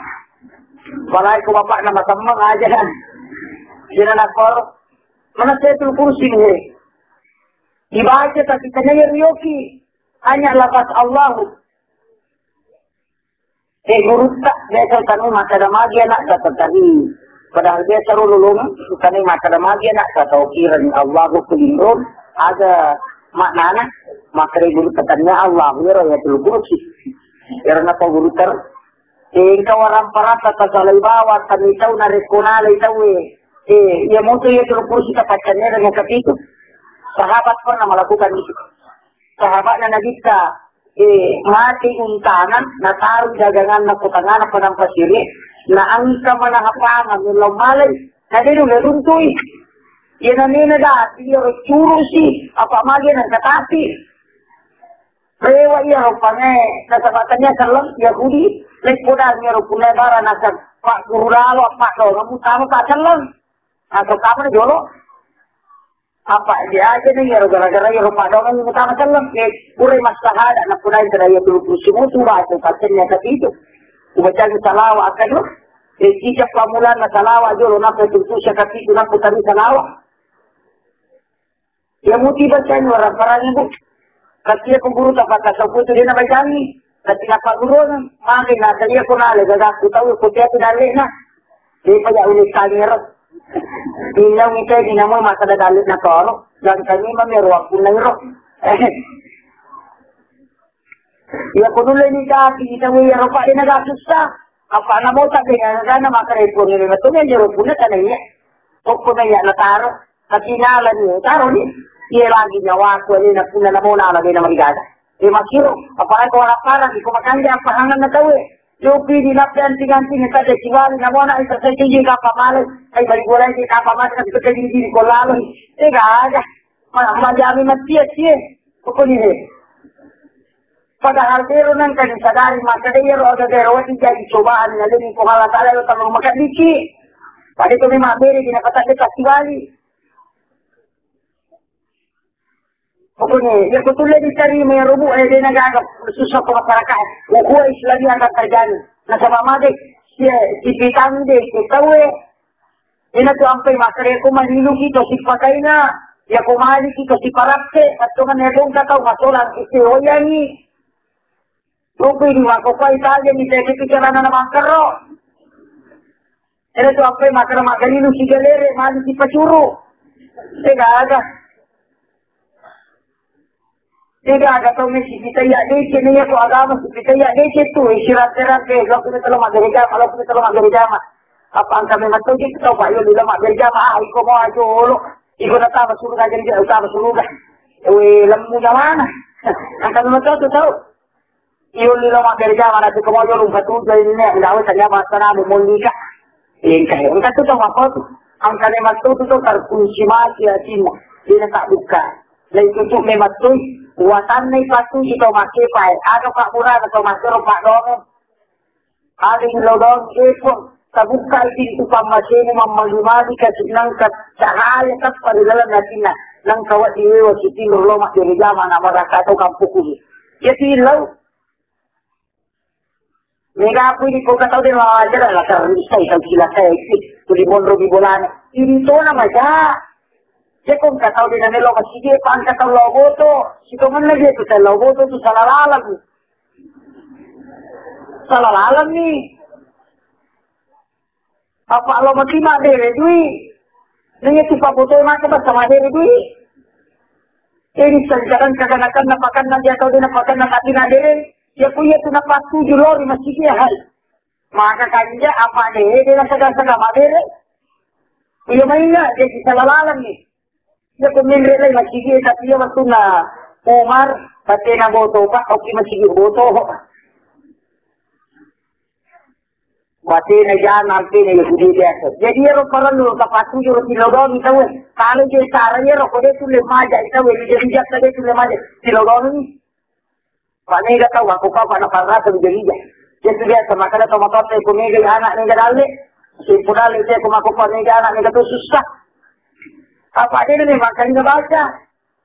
Speaker 1: balai ko bapak na masamang aja na sila na kor mana ayatul kursi ni dibaca tapi kanya yoki hanya lafaz Allah. Guru tak biasa kanu mata damagi anak kata tadi. Padahal biasa rululung kanu mata damagi anak kata ukiran Allah kulindron ada maknanya maka guru katanya Allah wirayatul kursi. Karena apa guru ter kau orang parata kasalai bawa kami tahu narekonale tahu ya moto ya kursi kapatnya dengan ketiku. Sahabat pernah melakukan itu. Sahabat na nagita, mati untangan, nataruh dagangan na kutangan na panang pasiri, na ang isa manahapangan, nilang malay, na dito laluntoy. Yan ang ninada, iyo churo si, apa magi ng katati. Rewa iya rupanya, nasabatan niya sa lang, Yahudi, lekpodan niya rupanya bara nasa pak gurulalo, pak lo, ngamutama pa sa lang. Nasa kama na jolo. Apa dia aja nih ya gara-gara ya rumah doang yang utama salam ke pure maslahat anak punai teraya dulu semua surah itu katanya tadi itu baca salawa akan lo jika pamulan salawa jolo nak itu sakit itu nak tadi salawa ya muti baca orang parang ibu katanya guru tak pakai sapu itu dia nak baca ni katanya pak guru makin nak dia kunale gagal aku tahu dia tidak lena dia payah ulis kamera Bilang ito, di na mo makadadalit na koro. Yang kami mameruak po na iro. Iya ko nulay ni kaki, itawi yaro pa rin nagasusta. Apa na mo tabi nga na makarepo nila na ito, yaro po na tanay. Huwag po na yan na taro. Katinala niyo, taro ni. Iya lagi niya wako, na po na mo nalagay na magigada. Di makiro, apa ko wala parang, di ko makandi ang pahangan na tawi. Yopi dilapyan tiganti ni kada siwali na mona isa sa kiji ka pamalay ay baligulan di ka pamalay sa kiji di ko lalo aga madami matiya ko ni padahal pero nang kan sadari makadero ada dero di jadi cobaan na lini ko hala tala yo tamo makadiki padi to mi mabere di nakata ka siwali Pokoknya, ya betul di cari merubu dia nagagap susah ko masyarakat. Ukuha islami ang terjadi. Nasa mamade, si pitang de, si tawe. Ina to ampay masare ko manilog ito si patay na. Ya kumali ito si parapse at tumanelong kataw masulang isi hoyani. Rupi di wako pa Italia ni tete picara na naman karo. Ina to ampay masara magalino si galere, mali si pachuro. Tega aga. Tidak ada tahu mesti kita ya deh ni ya tu agama kita ya deh tu isyarat-isyarat deh kalau kita telah magerja kalau kita telah magerja mah apa angka memang tu kita tahu pak yo bila magerja mah iko mau aja lo iko na tahu suruh magerja utama suruh dah lembu mana angka memang tu tahu yo bila magerja mana tu mau yo lumpat tu jadi ni dah saya masalah memulika ini angka tu tahu apa tu angka memang tu terkunci mati hatimu Di na tak buka. Lain tutup memang tu. Buatan ni patu ito makipai. Ano ka mura na ito makiro pa doon. Aling lodong ipon. Tabuka pintu pamasini mamagimali kasi nang kasahaya kat paridalan natin na nang kawat iwewa si Timur Lomak dari zaman na marakato kampukuli. Jadi ilaw. Mega aku ini kau kata dia wajar lah karena saya sila saya tulimon robi bolan. Ini to na maja. Saya kau kata dia na lo masih dia pan kata logo to. Si to man lagi tu logo to salah alam. Salah alam ni. Apa lo mati mak dere dui? Nanya tu pak foto nak kita sama dere dui? Ini kadang-kadang napakan nanti atau dia napakan nanti dere. Ya punya tu napak tujuh lori masih dia hal. Maka kanja apa dere dia sedang-sedang mak dere? Ia mainnya dia salah alam ni. Dia pemimpin lagi masih dia tapi dia waktu na Umar pati na boto pak oki masih dia boto. Bati na dyan, nanti na Yahudi dito. Jadi yero paralo kapatu yero silogong ito eh. Kalau jadi cara yero kode tu lemaja ito eh. Jadi jak kode tu lemaja silogong ni. Pani ka tahu aku pa pana para tu jadi jak. Jadi dia sama kada to matot ko mega anak ni gadale. Simpuna lite ko makupa ni anak ni to susah. Apa dia ni makan ka baca.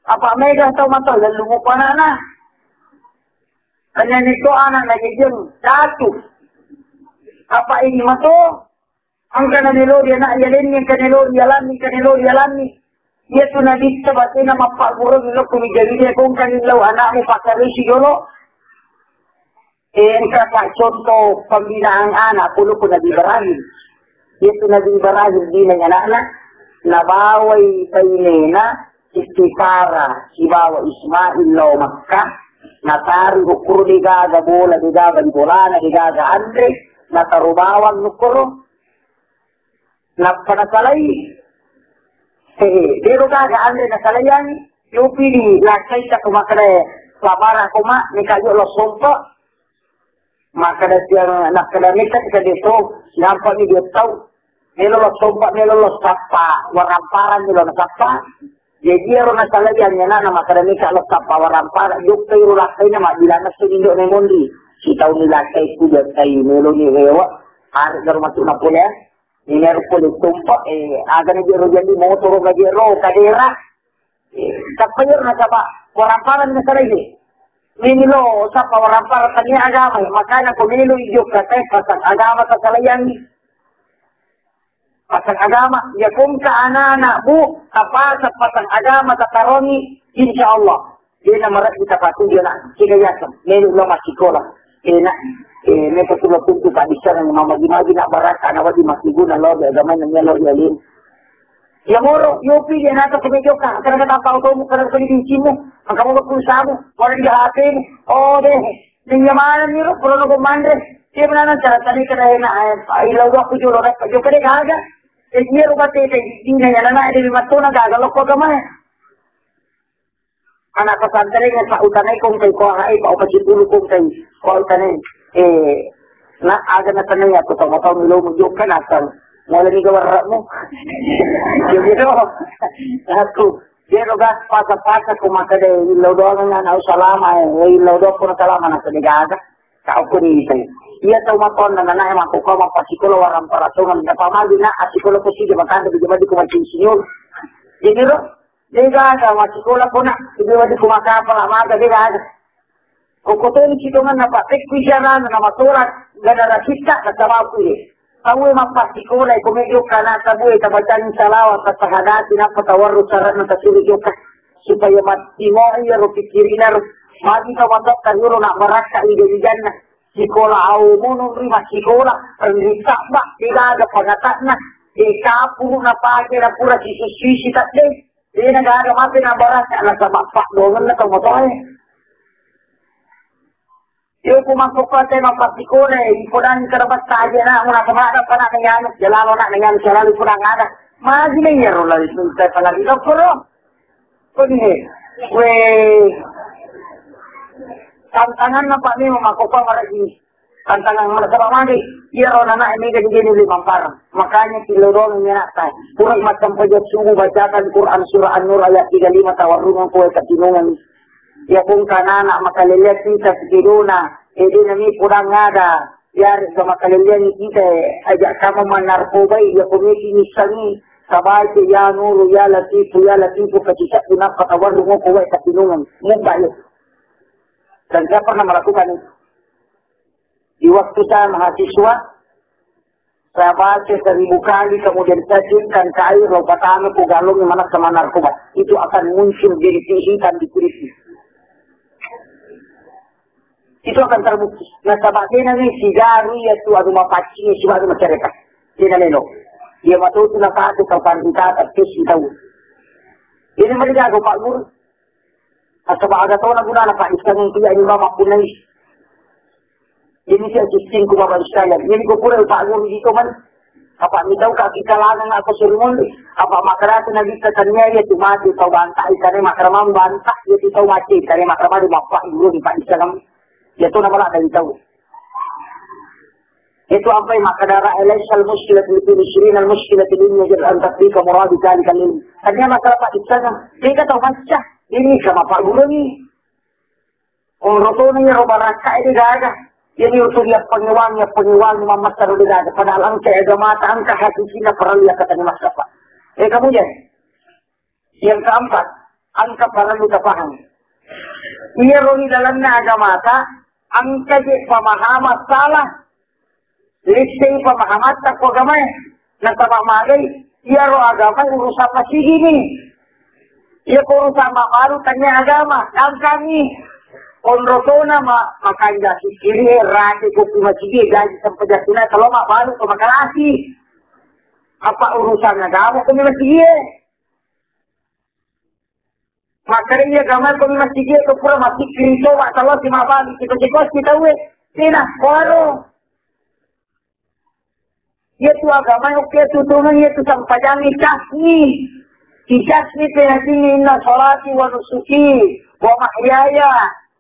Speaker 1: Apa mega to matot lalu mo pa na. Kanya nito anak na jeng satu. Apa ini mato? Ang kananilo dia nak yalin yang kanilo yalani. Dia tu nabi sebati nama Pak Guru dulu kumi jadi dia kong kanilo anak ni pakari si Yolo. Kata contoh pembinaan anak puluh pun Nabi Ibrahim. Dia tu Nabi Ibrahim di anak-anak nabawai painena istikara si bawa Ismail lo Makkah natari ukur digaga bola digaga di bolana digaga Andre. Natarubawan nukuro napanasalay pero kagaan rin nasalayan yung pili lakay sa kumakare labara kuma ni kayo lo sumpa makada siyang nakadamitan ka dito siyampa ni dito nilo lo sumpa nilo lo sapa waramparan nilo na sapa jadi aro nasalayan niya na makadamika lo sapa waramparan yung pero lakay na mabilanas sa indo ni Mondi si tahu nila kay kuya kay melo ni Rewa hari daru masuk na pula ni meron po tumpa aga na jero jadi motor na jero kadera kapayor na sapa waramparan na sarili minilo sapa waramparan kanya agama makanya pumilo iyo katay pasang agama sa salayan pasang agama ya kung ka anak bu apa sa pasang agama sa karoni insyaallah dia na marat kita patuh dia na kinayasan melo lo masikola may patuloy punto pa bisa ng mamagi-magi na barat na wadi masiguna lord agaman ng lord yalin yamoro yopi yan nato kumedyo ka karena tapao to mo karena palitin mo ang kamo magkusa mo wala di hatin o de ninyamanan niro pero no kumandre siya na nang tani ka na ilaw ako julo na yung kare kaga niro ba te hindi na yan na hindi mato na gagalok ko gamay anak pesantren yang tak utanay kung kay kuhay pa o pasitulo kung kay kuhay utanay na aga na tanay ako tamatang nilo mo yung kanatan wala ni gawarra mo yung ito ako pero ga pasa-pasa kumakada ilaw doon nga na usalama ilaw doon po na salama na sanigaga kao ko ni ito iya tumaton na nanay makukaw mapasikulo warang parasungan na pamagi na asikulo po sige makanda bigyan di kumasin sinyo diniro Diga ada masikola po na, hindi wadi kumakapal amaga, diga ada. Kung kutong situngan na patik wisyaran na masurat, ganara kita na sama po eh. Kamu mapasikola, kumigyo ka na sa buhay, tabatan yung salawa, sa sahadati na patawaro sarat na tasuligyo ka. Supaya matimo ay yaro pikirin na ro. Magi ka watok kaguro na maraka igayigan na. Sikola au munong rima sikola, ang riksa ba, diga ada pagatat na. Ikapu na pake na pura sisuswisi tatde. Hindi nag-aagamatin ang barat na sa bakpak doon na itong motor. Yung kumangkukot tayo magpapikon ipunan karabat saja na, muna kumarap pa na nangyano, jalalo na nangyano siya lalo ipunan nga na. Mga ginayaro lang ito tayo palagino, pero, kundi, tantangan na pa niyo, makupang maragin, Tantangan mereka mandi. Ya orang anak ini gini 5 parang. Makanya kilorong nyenakkan. Kurang macam pejat sungguh bacakan Quran surah An-Nur ayat 35 tawarrungan kuwe katinungan. Ya kung kanana makaliliat kita sikiruna. Edi nami kurang ngada. Ya sa makalilian kita ajak kama manarkobay. Ya kumiti nisani. Sabay si ya Nuru ya Latifu kacisak punap katawarrungan kuwe katinungan. Mukha yun. Dan saya pernah melakukan itu. Di waktu saya mahasiswa, saya baca 1000 kali, kemudian saya ciumkan ke air, lalu patahnya po galong yang mana sama narkoba. Itu akan muncul jadi hitam di kulitnya. Itu akan terbukti. Nah, sabagina ni sigaru ya tu adu mapacinya si baru masyarakat. Sina neno. Dia matuto na pati kapan kita at kisi tahu. Ini mereka ako Pak Guru. At sa baga to na guna na paiskan ng kaya ini mama punay. Ini siya sistem ko mabalik kaya. Ini ko pura Pak Guru dito man. Apa mitaw ka kikalangan ako sa rumon. Apa makarata na dito kanya ya tumati sa banta. Ikare makaramang banta. Ya ito mati. Ikare makaramang mapa. Iguro di paisa lang. Ito na wala na ito. Ito ang pa'y makadara elaysa al-muskilat al-pinisirin al-muskilat al-inyajal ang tatlika muradi kali kalin. Kanya makarapa isa na. Hindi ka tawakan siya. Ini ka mapagulo ni. Kung roto na yung baraka ay gaga. Yan yung tuliyak pangiwang mamasaro di gaga. Padahal ang kaya gamata ang kahatisin na paraliya ka tani masapa. Kamu yan. Yang keempat, ang kaparalu kapahang. Iyaro ni dalam na agamata, ang kaji pamahamat salah. Listay pamahamat takwa gamay. Nagpapamagay. Iyaro agamay urusan pasigi ni. Iya ko sama maru tanya agama, ang kami onroto na makanja si kiri rati ko pumasigi gaji sampai jatuna kalau mak baru ko makalasi. Apa urusan agama ko masigi? Makanya agama ko masigi ko pura masih krito wa kalau si mabali kita kita we. Sina baru. Itu agama oke tutungan itu sampajang ikasni. Kisahni penasini inna salati wa nusuki wa mahyaya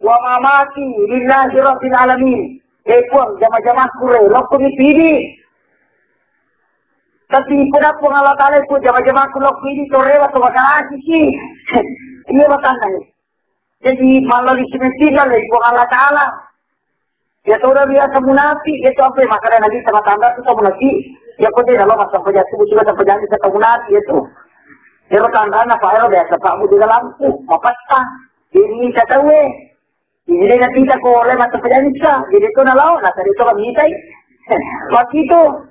Speaker 1: wa mamati lillahi rabbil alamin. Puang jama-jama kure loko ni pidi. Tapi pada puang Allah Ta'ala itu jama-jama kure loko pidi torewa to makalasi si. Iya matanda ni. Jadi melalui semestinya lagi puang Allah Ta'ala. Ya tora biasa munafik itu apa makanan Nabi sama tanda itu munafik. Ya kau dia kalau masa pejat subuh juga sampai jangan kita munafik itu. Pero tandaan na paano dahil sa pamo di lampu, mapasta. Hindi sa tawe. Hindi na tita ko oleh matapayanin siya. Dito na lao, nasa dito kami hitay. Wakito.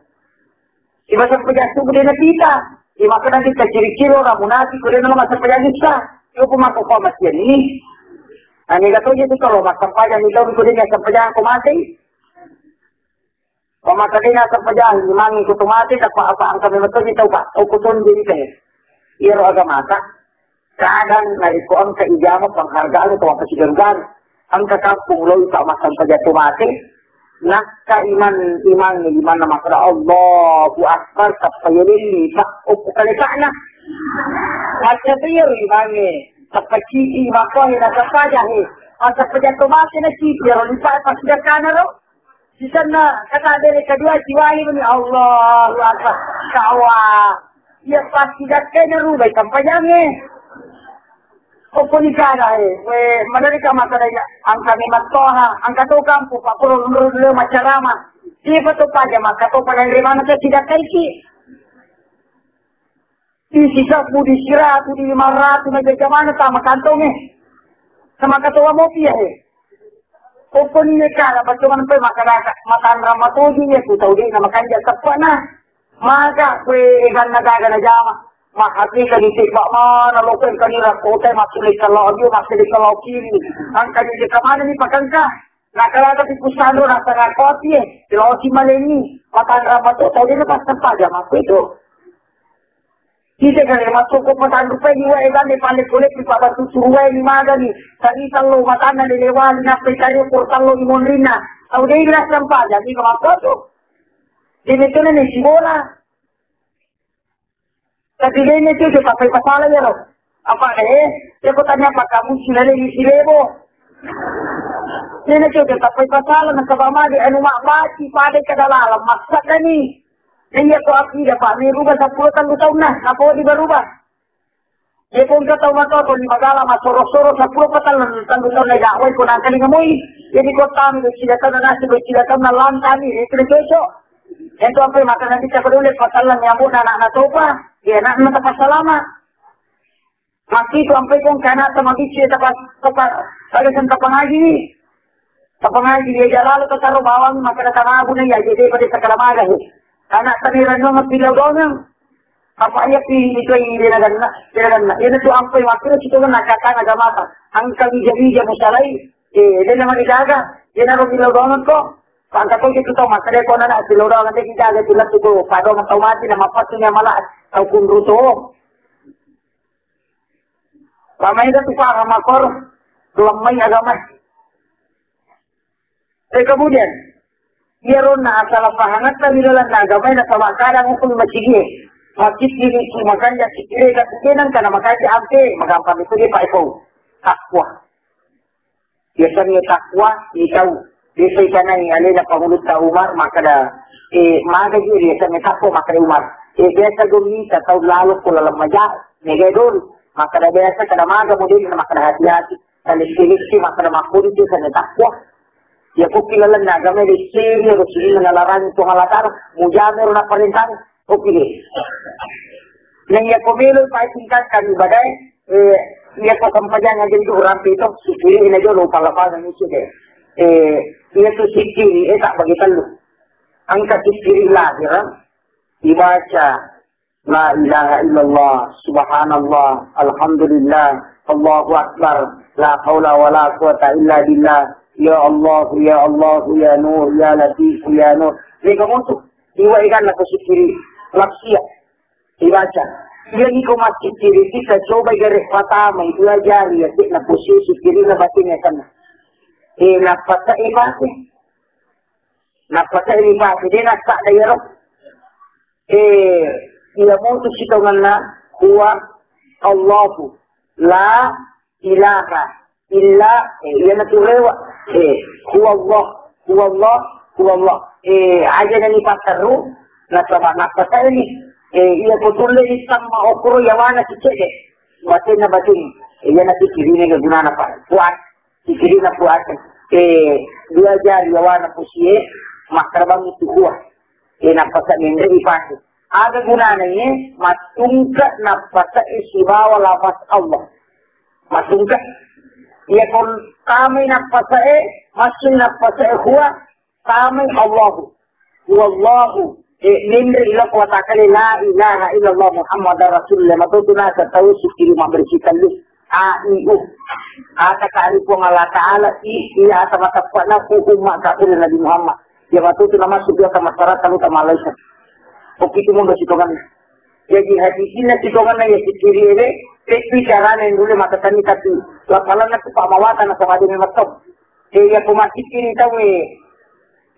Speaker 1: Iba sa pagyasto ko din na tita. Iba ka na dito kiri-kiro, ramunati ko rin na matapayanin siya. Iyo pumakupamas yan ini. Ani gato dito ko, masampayan nito ko din na sampayan kumatay. Pamatay na sampayan, limangin ko tumatay, nagpaapaan kami mato dito ba? O kuton din ito eh. Iro agamata, kadang nariko ang kaijama panghargaan ito ang kasigargan. Ang kakampung lo ito masang pagyatumate, nakaiman na makara Allahu Akbar kapayalin sa upukalika na. At sa tayo iman sa pagkiki makoy na kapaya ang sa pagyatumate na sipiro, lipa at pasigarkan na ro. Sisan na katadere kadua siwahi mo ni Allahu Akbar kawa. Ya pasti datang rubay kampanyanya. Oponikana madali ka matalaya ang kami matoha ang katukang po pakulo nulo macharama. Siapa tu paja makato panagrimana sa sidakai ki. Sisa budi sira budi 500 na gamana sama kantong sama katuwa mo piya Oponikana bagaimana pa makaraka matan ramatuji ya kutaw din na makanja kapwa na. Maka kue ikan nagaga na jama mahati ka di tikba mana lopen kanira kotay masulit sa lobyo masulit sa kiri ang kanila kamana ni pagkangka nakalata di kusalo na sa nakoti sila si maleni matan ramat o din na pasampa jama ko ito kita kan masuk ko matan rupay ni wa ikan ni palit kulit ni pabatu suruay ni magani sanitang lo matan na nilewali na pitayo portal lo imonrina au din na sampa jadi kamakoto Dito na ni Sibola. Kasi din ito, papay pasala yan. Apa dia ko tanya pa kamu sinali ni Silebo. Yan na siya, tapay pasala, nagkabamagi, ano makbachi, paday kadalalam, maksak na ni. Hindi ko akida pa, may ruba sa puro talusaw na, napo di ba ruba? E kung kataw na to, kung magala, masuro-suro sa puro talusaw na gawin ko ng kalingamoy. Jadi ko kami, silatan na nasi, silatan na lang kami, ito na keso. Ito ang maka nanti sa kudulit, pasalan niya muna na natopa, kaya na natapasalama. Makito ang kong kanata mag-isya sa kapangagi. Kapangagi, dia lalo ka sa rubawang, makaratanabo na yan, jadi pa sa kalamaga. Anak taniran nyo, magpilaw daw nyo. Apa iya ito yung dinagan na. Yan ito ang ko'y wakil, ito nga nakatanga gamata. Ang kamija-mija mo salay, hindi naman igaga. Yan ang pilaw daw nyo ko. Pagka ko ito ito, makare ko na na, pilaw daw nyo, igaga, tilat ito, pado matawati na mapato niya malaat, sa kunruto. Pamay na ito para makor, tuwang may agamay. Kemudian, meron na asal pahangat na nilalang na gamay na sa makalang ukol masigi. Makikiri si maganda si kiri ka kukinan ka na makasi ampe. Magampang ito di pa ikaw. Takwa. Biasa niya takwa, ikaw. Biasa ka na alin na pangulot sa Umar, maka na magagi, biasa niya takwa, maka na Umar. Biasa gumita, tawag lalo ko lalang madya. Negedol. Maka na biasa ka na maga mo din na maka na hati-hati. Sa liksi-liksi, maka na makulit sa niya takwa. Ya ko kilala na gamay di siri o siri na nalaran ito ng alatar, mujamero na parintan, o pili. Nang iya pumilo pa itingkat kami baday, iya ko kampayan nga din durang pito, siri na dyan, upang lapasan ni sige. Iya to sikiri, tak bagitan lo. Ang kasikiri lahiran, ibaca, La ilaha illallah, subhanallah, alhamdulillah, Allahu akbar, la hawla wa la quwata illa billah. Ya Allah, Ya Allah, Ya Nur, Ya Latif, Ya Nur. Jadi kamu tuh, ikan na kusikiri, laksia, ibaca. Jadi kau masih kiri, kita coba garis pertama, itu aja, ya, na posisi kiri na batinnya kan. Napasa ibasi. Napasa ibasi, dia nak daya roh. Ia mau tuh sitongan na, huwa Allahu, la ilaha illa, ia naturewa. Huwa Allah. Aja na ni Pataru, napasa ini. Ia putulnya isang maokuro yawana si Cede. Batin na batin. Ia na sikiri na gaguna na pa. Puat. Sikiri na puat. Dia jari yawana po siya. Makarabang ito huwa. Napasa nindra ipasi. Aga guna na niya. Matungka napasa isibawa lapas Allah. Matungka. Ia kung kami napasa masin napasa huwa. Kami Allahu. Wallahu. Nindra ilang watakali la ilaha illallah Muhammad Rasulullah matutuna sa tayo sikiri mabersikan lu A.I.U. Ata kaali po ng Allah Ta'ala iya ata matapwa na po umma kafir Nabi Muhammad ya matutuna masuk dia sa masyarakat lu sa Malaysia o kiti mo sitongan jadi hadisin na sitongan na ya sikiri ele bicara na dulu matatani kati lapalan na po pamawatan na sa madini matop ya pumasikiri tayo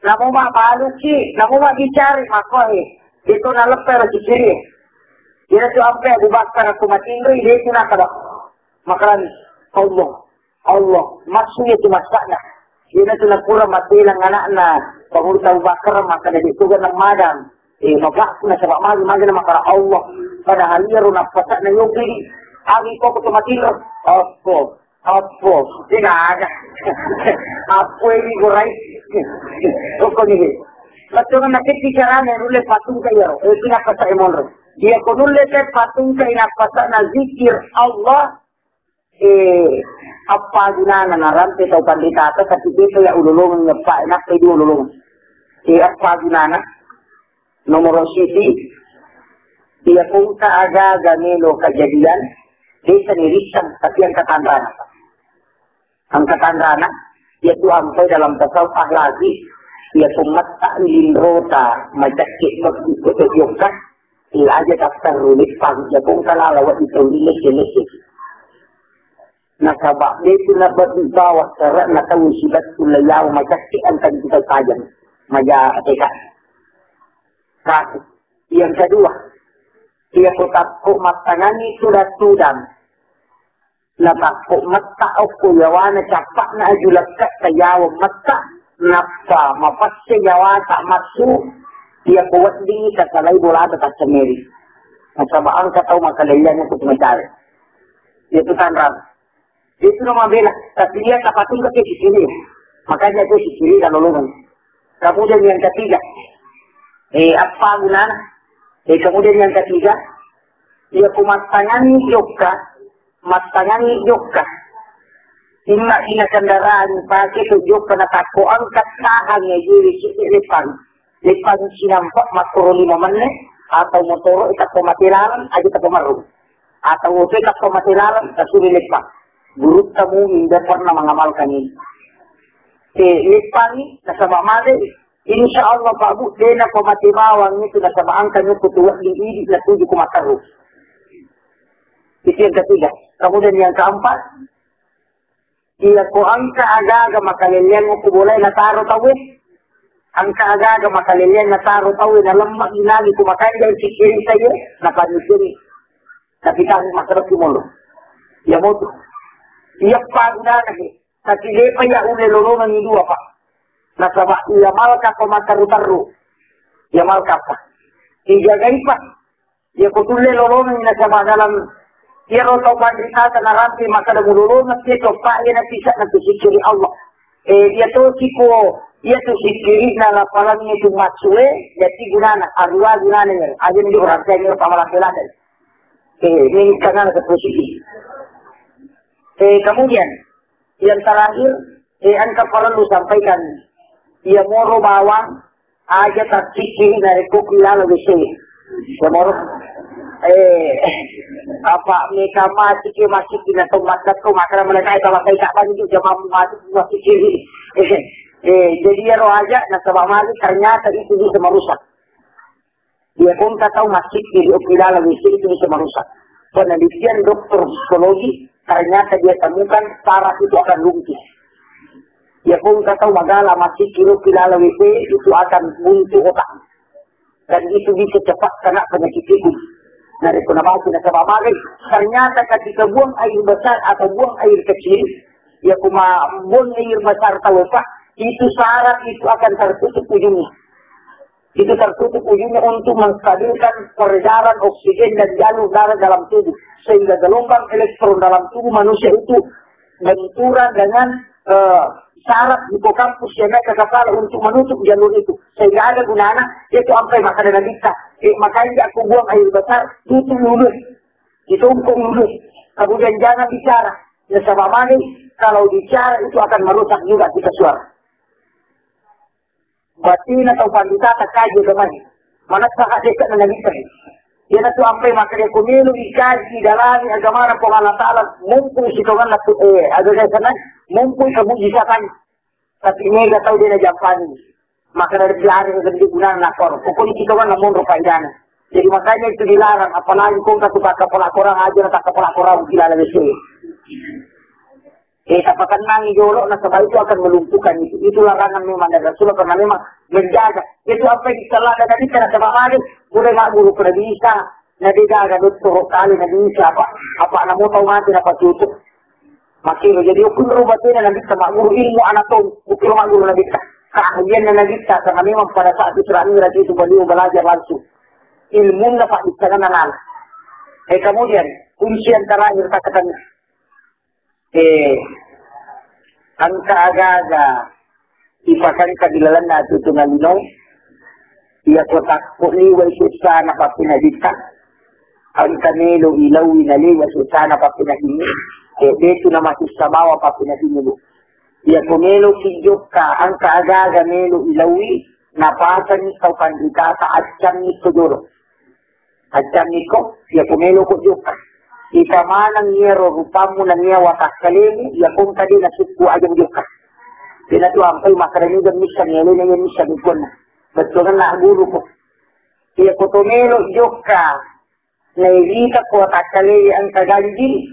Speaker 1: namu mak baluki, namu mak dicari mako itu nalep si kiri. Dia tu apa Abu Bakar aku matingri dia tu nak ada. Makaran Allah maksudnya tu masaknya. Dia tu nak pura mati lang anak na pengurus Abu Bakar maka dia tu kan madam. Maka na sebab magi na makara Allah. Padahal dia runa pasak na yogi. Agi ko tu mati lo. Apa? Dia ada. Apa ini gorai? Oke nih. Betul kan nanti bicara nulis patung kayak itu apa saya mau. Dia ko nulis patung kayak apa na zikir Allah apa gunanya narante atau pandita atau ketika ya ululung nyepak enak itu ululung. Apa gunanya? Nomor sisi dia pun ada ganelo kejadian dia sendiri tapi yang ketandaan. Angkatan rana, yaitu sampai dalam tasawuf lagi, yaitu mata lindrota, majakit magkikotyokan, ilaja daftar rulis pagi, yaitu kalalawa ito lilis. Nakabak dito na bawah serat nakawisibat kulayaw, majakit ang kita kajang, majakit. Satu, yang kedua, dia tetap matangani sudah-sudah. Natakpo mata o kuyawa na capak na ajulakat kayawa mata napa mapasya yawa tak masu dia kuat di kasalay bola tak semeri. Masabaan kataw makalailan ko tumatari. Itu tanram. Itu nama bela. Tapi dia kapatung ke sini. Makanya itu sini dan lolongan. Kemudian yang ketiga, apa gunanya? Kemudian yang ketiga, dia kumatangani yoka. Ina kendaraan pakai tujuh kena tako angkat tahan ya jadi lipan sinampak makro 5 menit atau motor ikat pematilan aja tak pemaru atau motor ikat pematilan kasuri lipan buruk kamu tidak pernah mengamalkan ini lipan nasabah made insya Allah Pak Bu dena pematilawan itu nasabah angkanya kutuak di ini na 7 kumataru itu yang ketiga. Kemudian yang keempat, ia ko angka aga makalilian mo kubulay na taro tawid. Angka aga makalilian na taro tawid na lamang inagi kumakain dahil sikirin sa'yo, napanisiri. Napitang masarap simulo. Ia mo to. Ia paguna kasi. Sa sili pa ya ulilulungan ni dua pa. Nasaba, iamal ka kumataru-taru. Iamal ka pa. Ijagay pa. Ia kutulilulungan ni nasaba dalam Yero tau pandita na rampi maka da gululu na sito pa na pisa na tusikiri Allah. Dia to siko dia to sikiri na la palang ni tumatsue jadi gunana arwa gunana ni aja ni orang saya ni pamalan belanda. Ini karena posisi. Kemudian yang terakhir angka perlu sampaikan dia moro bawang aja tak sikiri dari kukila lebih sini. Dia moro apa mereka masih kena tomat ko makna mereka itu masih tak banyak jamaah masih kiri. Jadi ya roh aja nasabah mali ternyata itu bisa merusak. Dia pun tak tahu masih kiri ukilala itu bisa merusak. Penelitian dokter psikologi ternyata dia temukan saraf itu akan lumpuh. Dia pun tak tahu magala masih kiri ukilala itu akan buntu otak. Dan itu bisa cepat kena penyakit itu. Dari kunamau sinasama bagay, ternyata ketika buang air besar atau buang air kecil, ya buang air besar tahu Pak, itu saraf itu akan tertutup ujungnya. Itu tertutup ujungnya untuk menstabilkan peredaran oksigen dan jalur darah dalam tubuh. Sehingga gelombang elektron dalam tubuh manusia itu benturan dengan saraf hipokampus yang naik ke kepala untuk menutup jalur itu. Sehingga ada gunanya, itu sampai makanan bisa. Makanya aku buang air besar, tutup mulut. Ditumpuk mulut. Kemudian jangan bicara. Ya sama mani, kalau bicara itu akan merusak juga kita suara. Batin atau pandita tak kaji kemana. Mana sangat dekat dengan kita. Dia tu sampai makanya kumilu ikaji dalami agama Allah Ta'ala. Mumpung situkan agak sana, mumpung kemujizatan. Tapi ini gak tahu dia nak jampan. Maka dari pelari yang digunakan lapor. Pokoknya kita kan namun rupaidana. Jadi makanya itu dilarang. Apalagi kung katuka kepala korang aja tak kepala korang gila lebih sulit. Tapakan nangi jorok na sabay itu akan melumpuhkan itu. Itu larangan memang dari Rasulullah karena memang menjaga. Itu apa yang disalah dan tadi karena sebab lagi boleh nggak guru kena bisa. Nadigaga doktor kali na bisa apa anak mau tahu mati dapat tutup. Makin jadi ukun rubatin na bisa guru ilmu anatom ukun guru na bisa. Keahlian na bisa karena memang pada saat Israel itu beliau belajar langsung. Ilmu na pak bisa nanal. Kemudian kunci yang terakhir katakan angka aga-aga ipakan kadilalan na ito tungalinaw iya kotak po liway susah na papinadita ang kanilo ilaw inaliway susah na papinahingi dito na masisabawa papinahingi iya kumelo kidyok ka ang kaagaga melo ilawi napasan ikaw pandita sa atyang nito duro atyang niko iya kumelo kidyok ka ika manang niero rupamu na niya watak kalimu, ya kung tadi nasukku ajang juga. Kina tu angkay makarani dan misa niyelo na yan misa dukon na. Betul kan na guru ko. Iya ko tumelo juga. Nailita ko watak kali ang kaganji.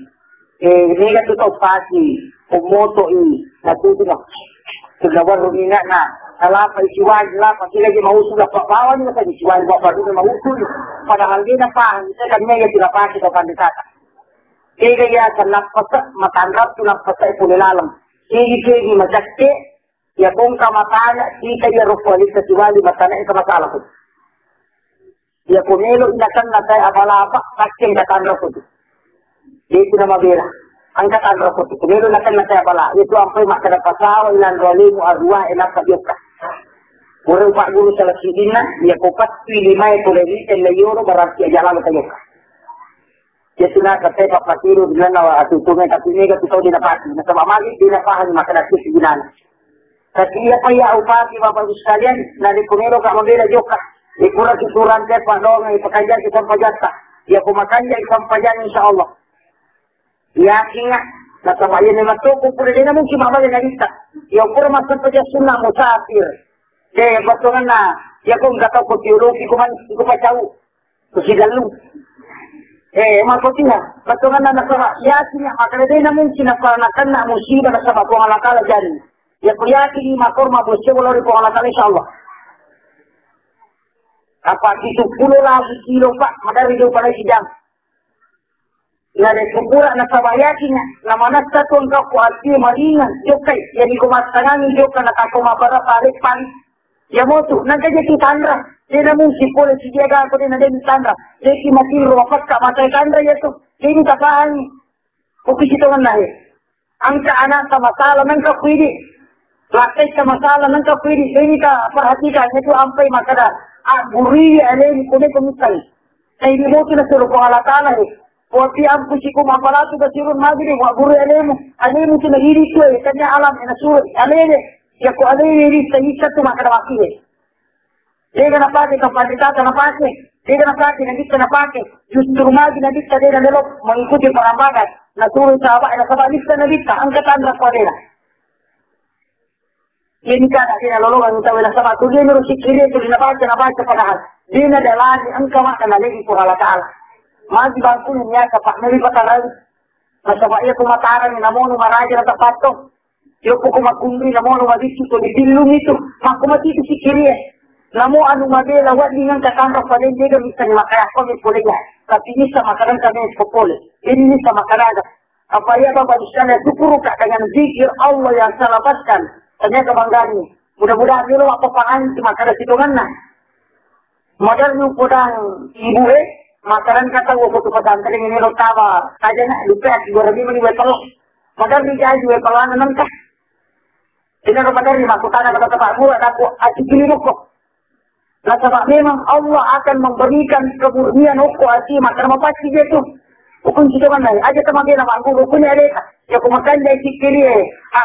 Speaker 1: Niga tu tau pati. Pumoto natuto na. Sugawar rumina na. Alapa isiwan lapa sila di mausog na papawan na sa isiwan bapak na mausog. Padahal di na pa. Isa kanya yung tinapaki sa kandisata. Kaya ya sa napasa, matanrap to napasa ipunilalang. Kaya majakte, ya kung kamatana, kita ya rupualit sa siwali, matana ikamasala ko. Ya kumelo inakan na tayo abalapa, takin katanrap ko. Dito na mabira. Ang katanrap ko. Kumelo nakan na tayo abala. Ito ang pa'y makadapasawa, ilan roli mo arwa, ilan kabyok ka. Orang Pak Guru salah sidina, dia kupat pilih mai polisi dan layoro berarti jalan kayo. Ya sina kata Pak Patiru bilang awak atu tunai tapi ni kata tahu dia dapat. Nah sebab mari dia paham masalah kesibukan. Tapi apa ya upati Bapak sekalian dari kumelo ka membela joka. Ikura kisuran ke pandong ipakajan kita pajata. Ya kumakan ya isampajan insyaallah. Ya kinga na sebab ini masuk pura dia mungkin mabal narita. Ya pura masuk saja sunnah musafir. Kaya batungan na, ya kung gataw ko teologi ko man, hindi ko pa siyaw. Kusidalo. Makuti na, batungan na nasara, yakin na, makaladay na mong sinapanakan na musiba na sa mga alakala dyan. Ya kung yakin ni makor, mabusya wala rin po alakala, insyaAllah. Kapag isupulo lagi kilo pa, madari daw pala si Jam. Naresupura na sa bayakin na manasatun ka po at di malingan, yukay, yan ikumastangan, yukay, nakakumabara, palit-palit. Ya moto, nagkaya si Sandra. Sila mong sipol, si Diego ko din na din si Sandra. Siki matiro, wapat ka, matay Sandra yato. Sini kakaan, kupisitawan na Ang kaanak sa masala ng kapwiri. Lakay sa masala ng kapwiri. Sini ka, perhatikan, ito ampay makada. Guri, alin, kunin kumisay. Ay, di mo kinasuro kung alatala Kuwati ang pusi ko mapalato ka sirun magiri. Guri, alin mo kinahiri ko Kanya alam, inasuro, alin Ya ko ano yung isa ito makadawaki Hindi ka napake, kapatitata napake. Hindi ka napake, nandit ka napake. Justru magi nandit ka din na nilok, mangikuti pangambagan. Naturo sa aba, nasabalis ka nandit ka, ang katandra ko din. Hindi ka na sinalologan ng tawin na sama. Tuloy mo si Kiri, tuloy napake panahan. Di na dalani, ang kama ka naligi po halatala. Magi bangko niya, kapak nalipatalan. Nasabaya kumataran, namono maraja na tapato. Yo po kumakumbri na mo numadisi ko ni Bilong ito. Makumatito si Kiri Namo anu mabela wad ningang katangka pa rin diga misan makaya ko ni puliga. Tapi ni sa makaran kami sa pole. Ini sa makaraga. Apaya ba balisan na tukuro ka dengan zikir Allah yang salapaskan. Tanya kebanggaan ni. Mudah-mudahan nilo apa pangan si makaran situngan na. Modal nyo podang ibu makaran kata wo ko padan tering ni lo tawa. Saja na lupa siguro ni mani wetalo. Modal ni jay wetalo na nang ka. Ini Ramadan lima kutana kata Pak Guru ada aku asikili rokok. Nah sebab memang Allah akan memberikan kemurnian rokok hati maka pasti dia tu. Hukum situ kan lagi. Aja sama dia nama Guru punya ada. Ya kumakan dia sikili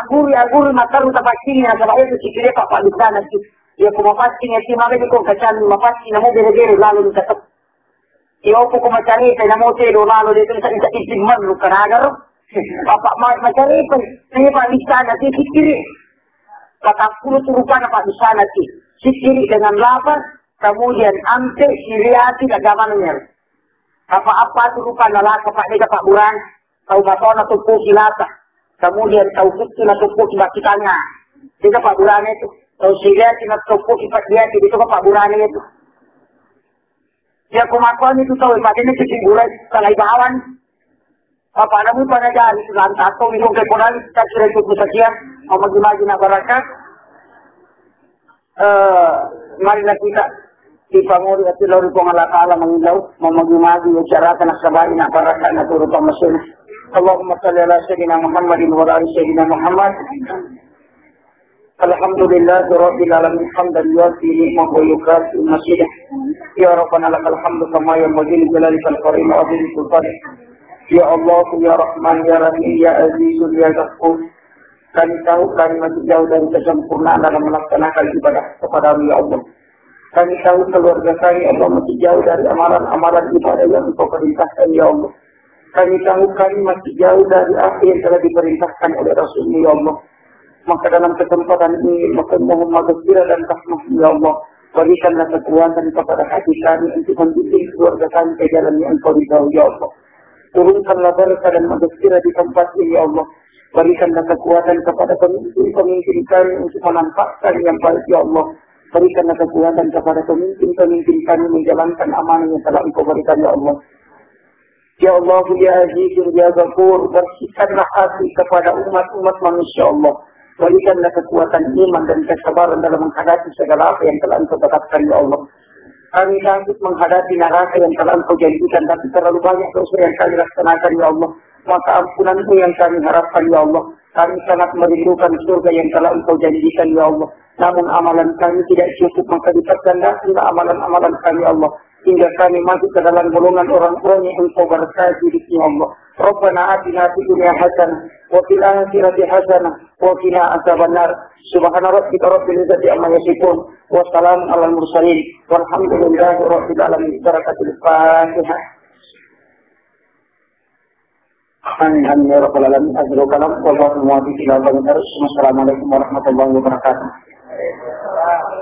Speaker 1: Guru maka lu tak sini nah sebab itu sikili Pak Luka nanti. Ya kumapasti ngerti maka dia kau kacan mapasti namo bere-bere lalu ditetap. Ya aku kumacari saya namo telo lalu dia tu bisa istimewa lu kanagar. Bapak macari pun ini Pak Luka nanti sikili. Kata 10 turupan apa di sana sih. Si kiri dengan lapar, kemudian ante siriati agamannya. Apa-apa turupan lalaka Pak Nega Pak Buran, tahu batona tupu kilata. Kemudian tahu kiki na tupu kibakitannya. Tidak Pak Buran itu. Tahu siriati na tupu kibakitannya itu Pak Buran itu. Ya kumakuan itu tahu ibadah ini kiki bulan salai bawan. Apa namun pada jari lantas atau minum kekonan kita sudah ikut kesaksian magi-magi na barakat. Marilah kita dipanguri at ilawri kong alakala mangilaw magi-magi usyarakan na sabay na barakat na turo pamasin. Allahumma salli ala sayyidina Muhammadin wa ala sayyidina Muhammad. Alhamdulillah rabbil alamin hamdan yuwaffi ni'mahu wa yukafi masjidah. Ya Rabbana lakal hamdu kama yanbaghi li jalalika al-karim wa azimi sultanik. Ya Allah, Ya Rahman, Ya Rahim, Ya Aziz, Ya Ghafur. Kami tahu kami masih jauh dari kesempurnaan dalam melaksanakan ibadah kepada-Mu, Ya Allah. Kami tahu keluarga kami, Allah, masih jauh dari amalan-amalan ibadah yang Engkau perintahkan, Ya Allah. Kami tahu kami masih jauh dari apa yang telah diperintahkan oleh Rasul-Mu, Ya Allah. Maka dalam kesempatan ini, maka mohon maghfirah dan rahmat, Ya Allah. Berikanlah kekuatan kepada hati kami untuk membimbing keluarga kami ke jalan yang Engkau ridhau, Ya Allah. Turunkanlah berkah dan maghfirah di tempat ini, Ya Allah. Berikanlah kekuatan kepada pemimpin kami untuk menampakkan yang baik, Ya Allah. Berikanlah kekuatan kepada pemimpin kami menjalankan amanah yang telah Engkau berikan, Ya Allah. Ya Allah, ya Aziz, ya Ghafur, bersihkanlah hati kepada umat-umat manusia Allah. Berikanlah kekuatan iman dan kesabaran dalam menghadapi segala apa yang telah Engkau tetapkan, ya Allah. Kami sanggup menghadapi neraka yang telah Engkau janjikan, tapi terlalu banyak dosa yang kami laksanakan, ya Allah. Maka ampunanmu yang kami harapkan, ya Allah. Kami sangat merindukan surga yang telah Engkau janjikan, ya Allah. Namun amalan kami tidak cukup, maka dipergandakanlah amalan-amalan kami, ya Allah. Hingga kami masuk ke dalam golongan orang-orang yang Engkau berkahi di sini, Allah. Rabbana atina fid dunya hasanah wa fil akhirati hasanah wa qina adzabannar. Subhana rabbika rabbil izzati amma yasifun wa salamun alal mursalin walhamdulillahi rabbil alamin. Barakatul Fatihah. Amin amin ya rabbal alamin. Akhirul kalam wallahu muwaffiq ila aqwamit thariq. Wassalamualaikum warahmatullahi wabarakatuh.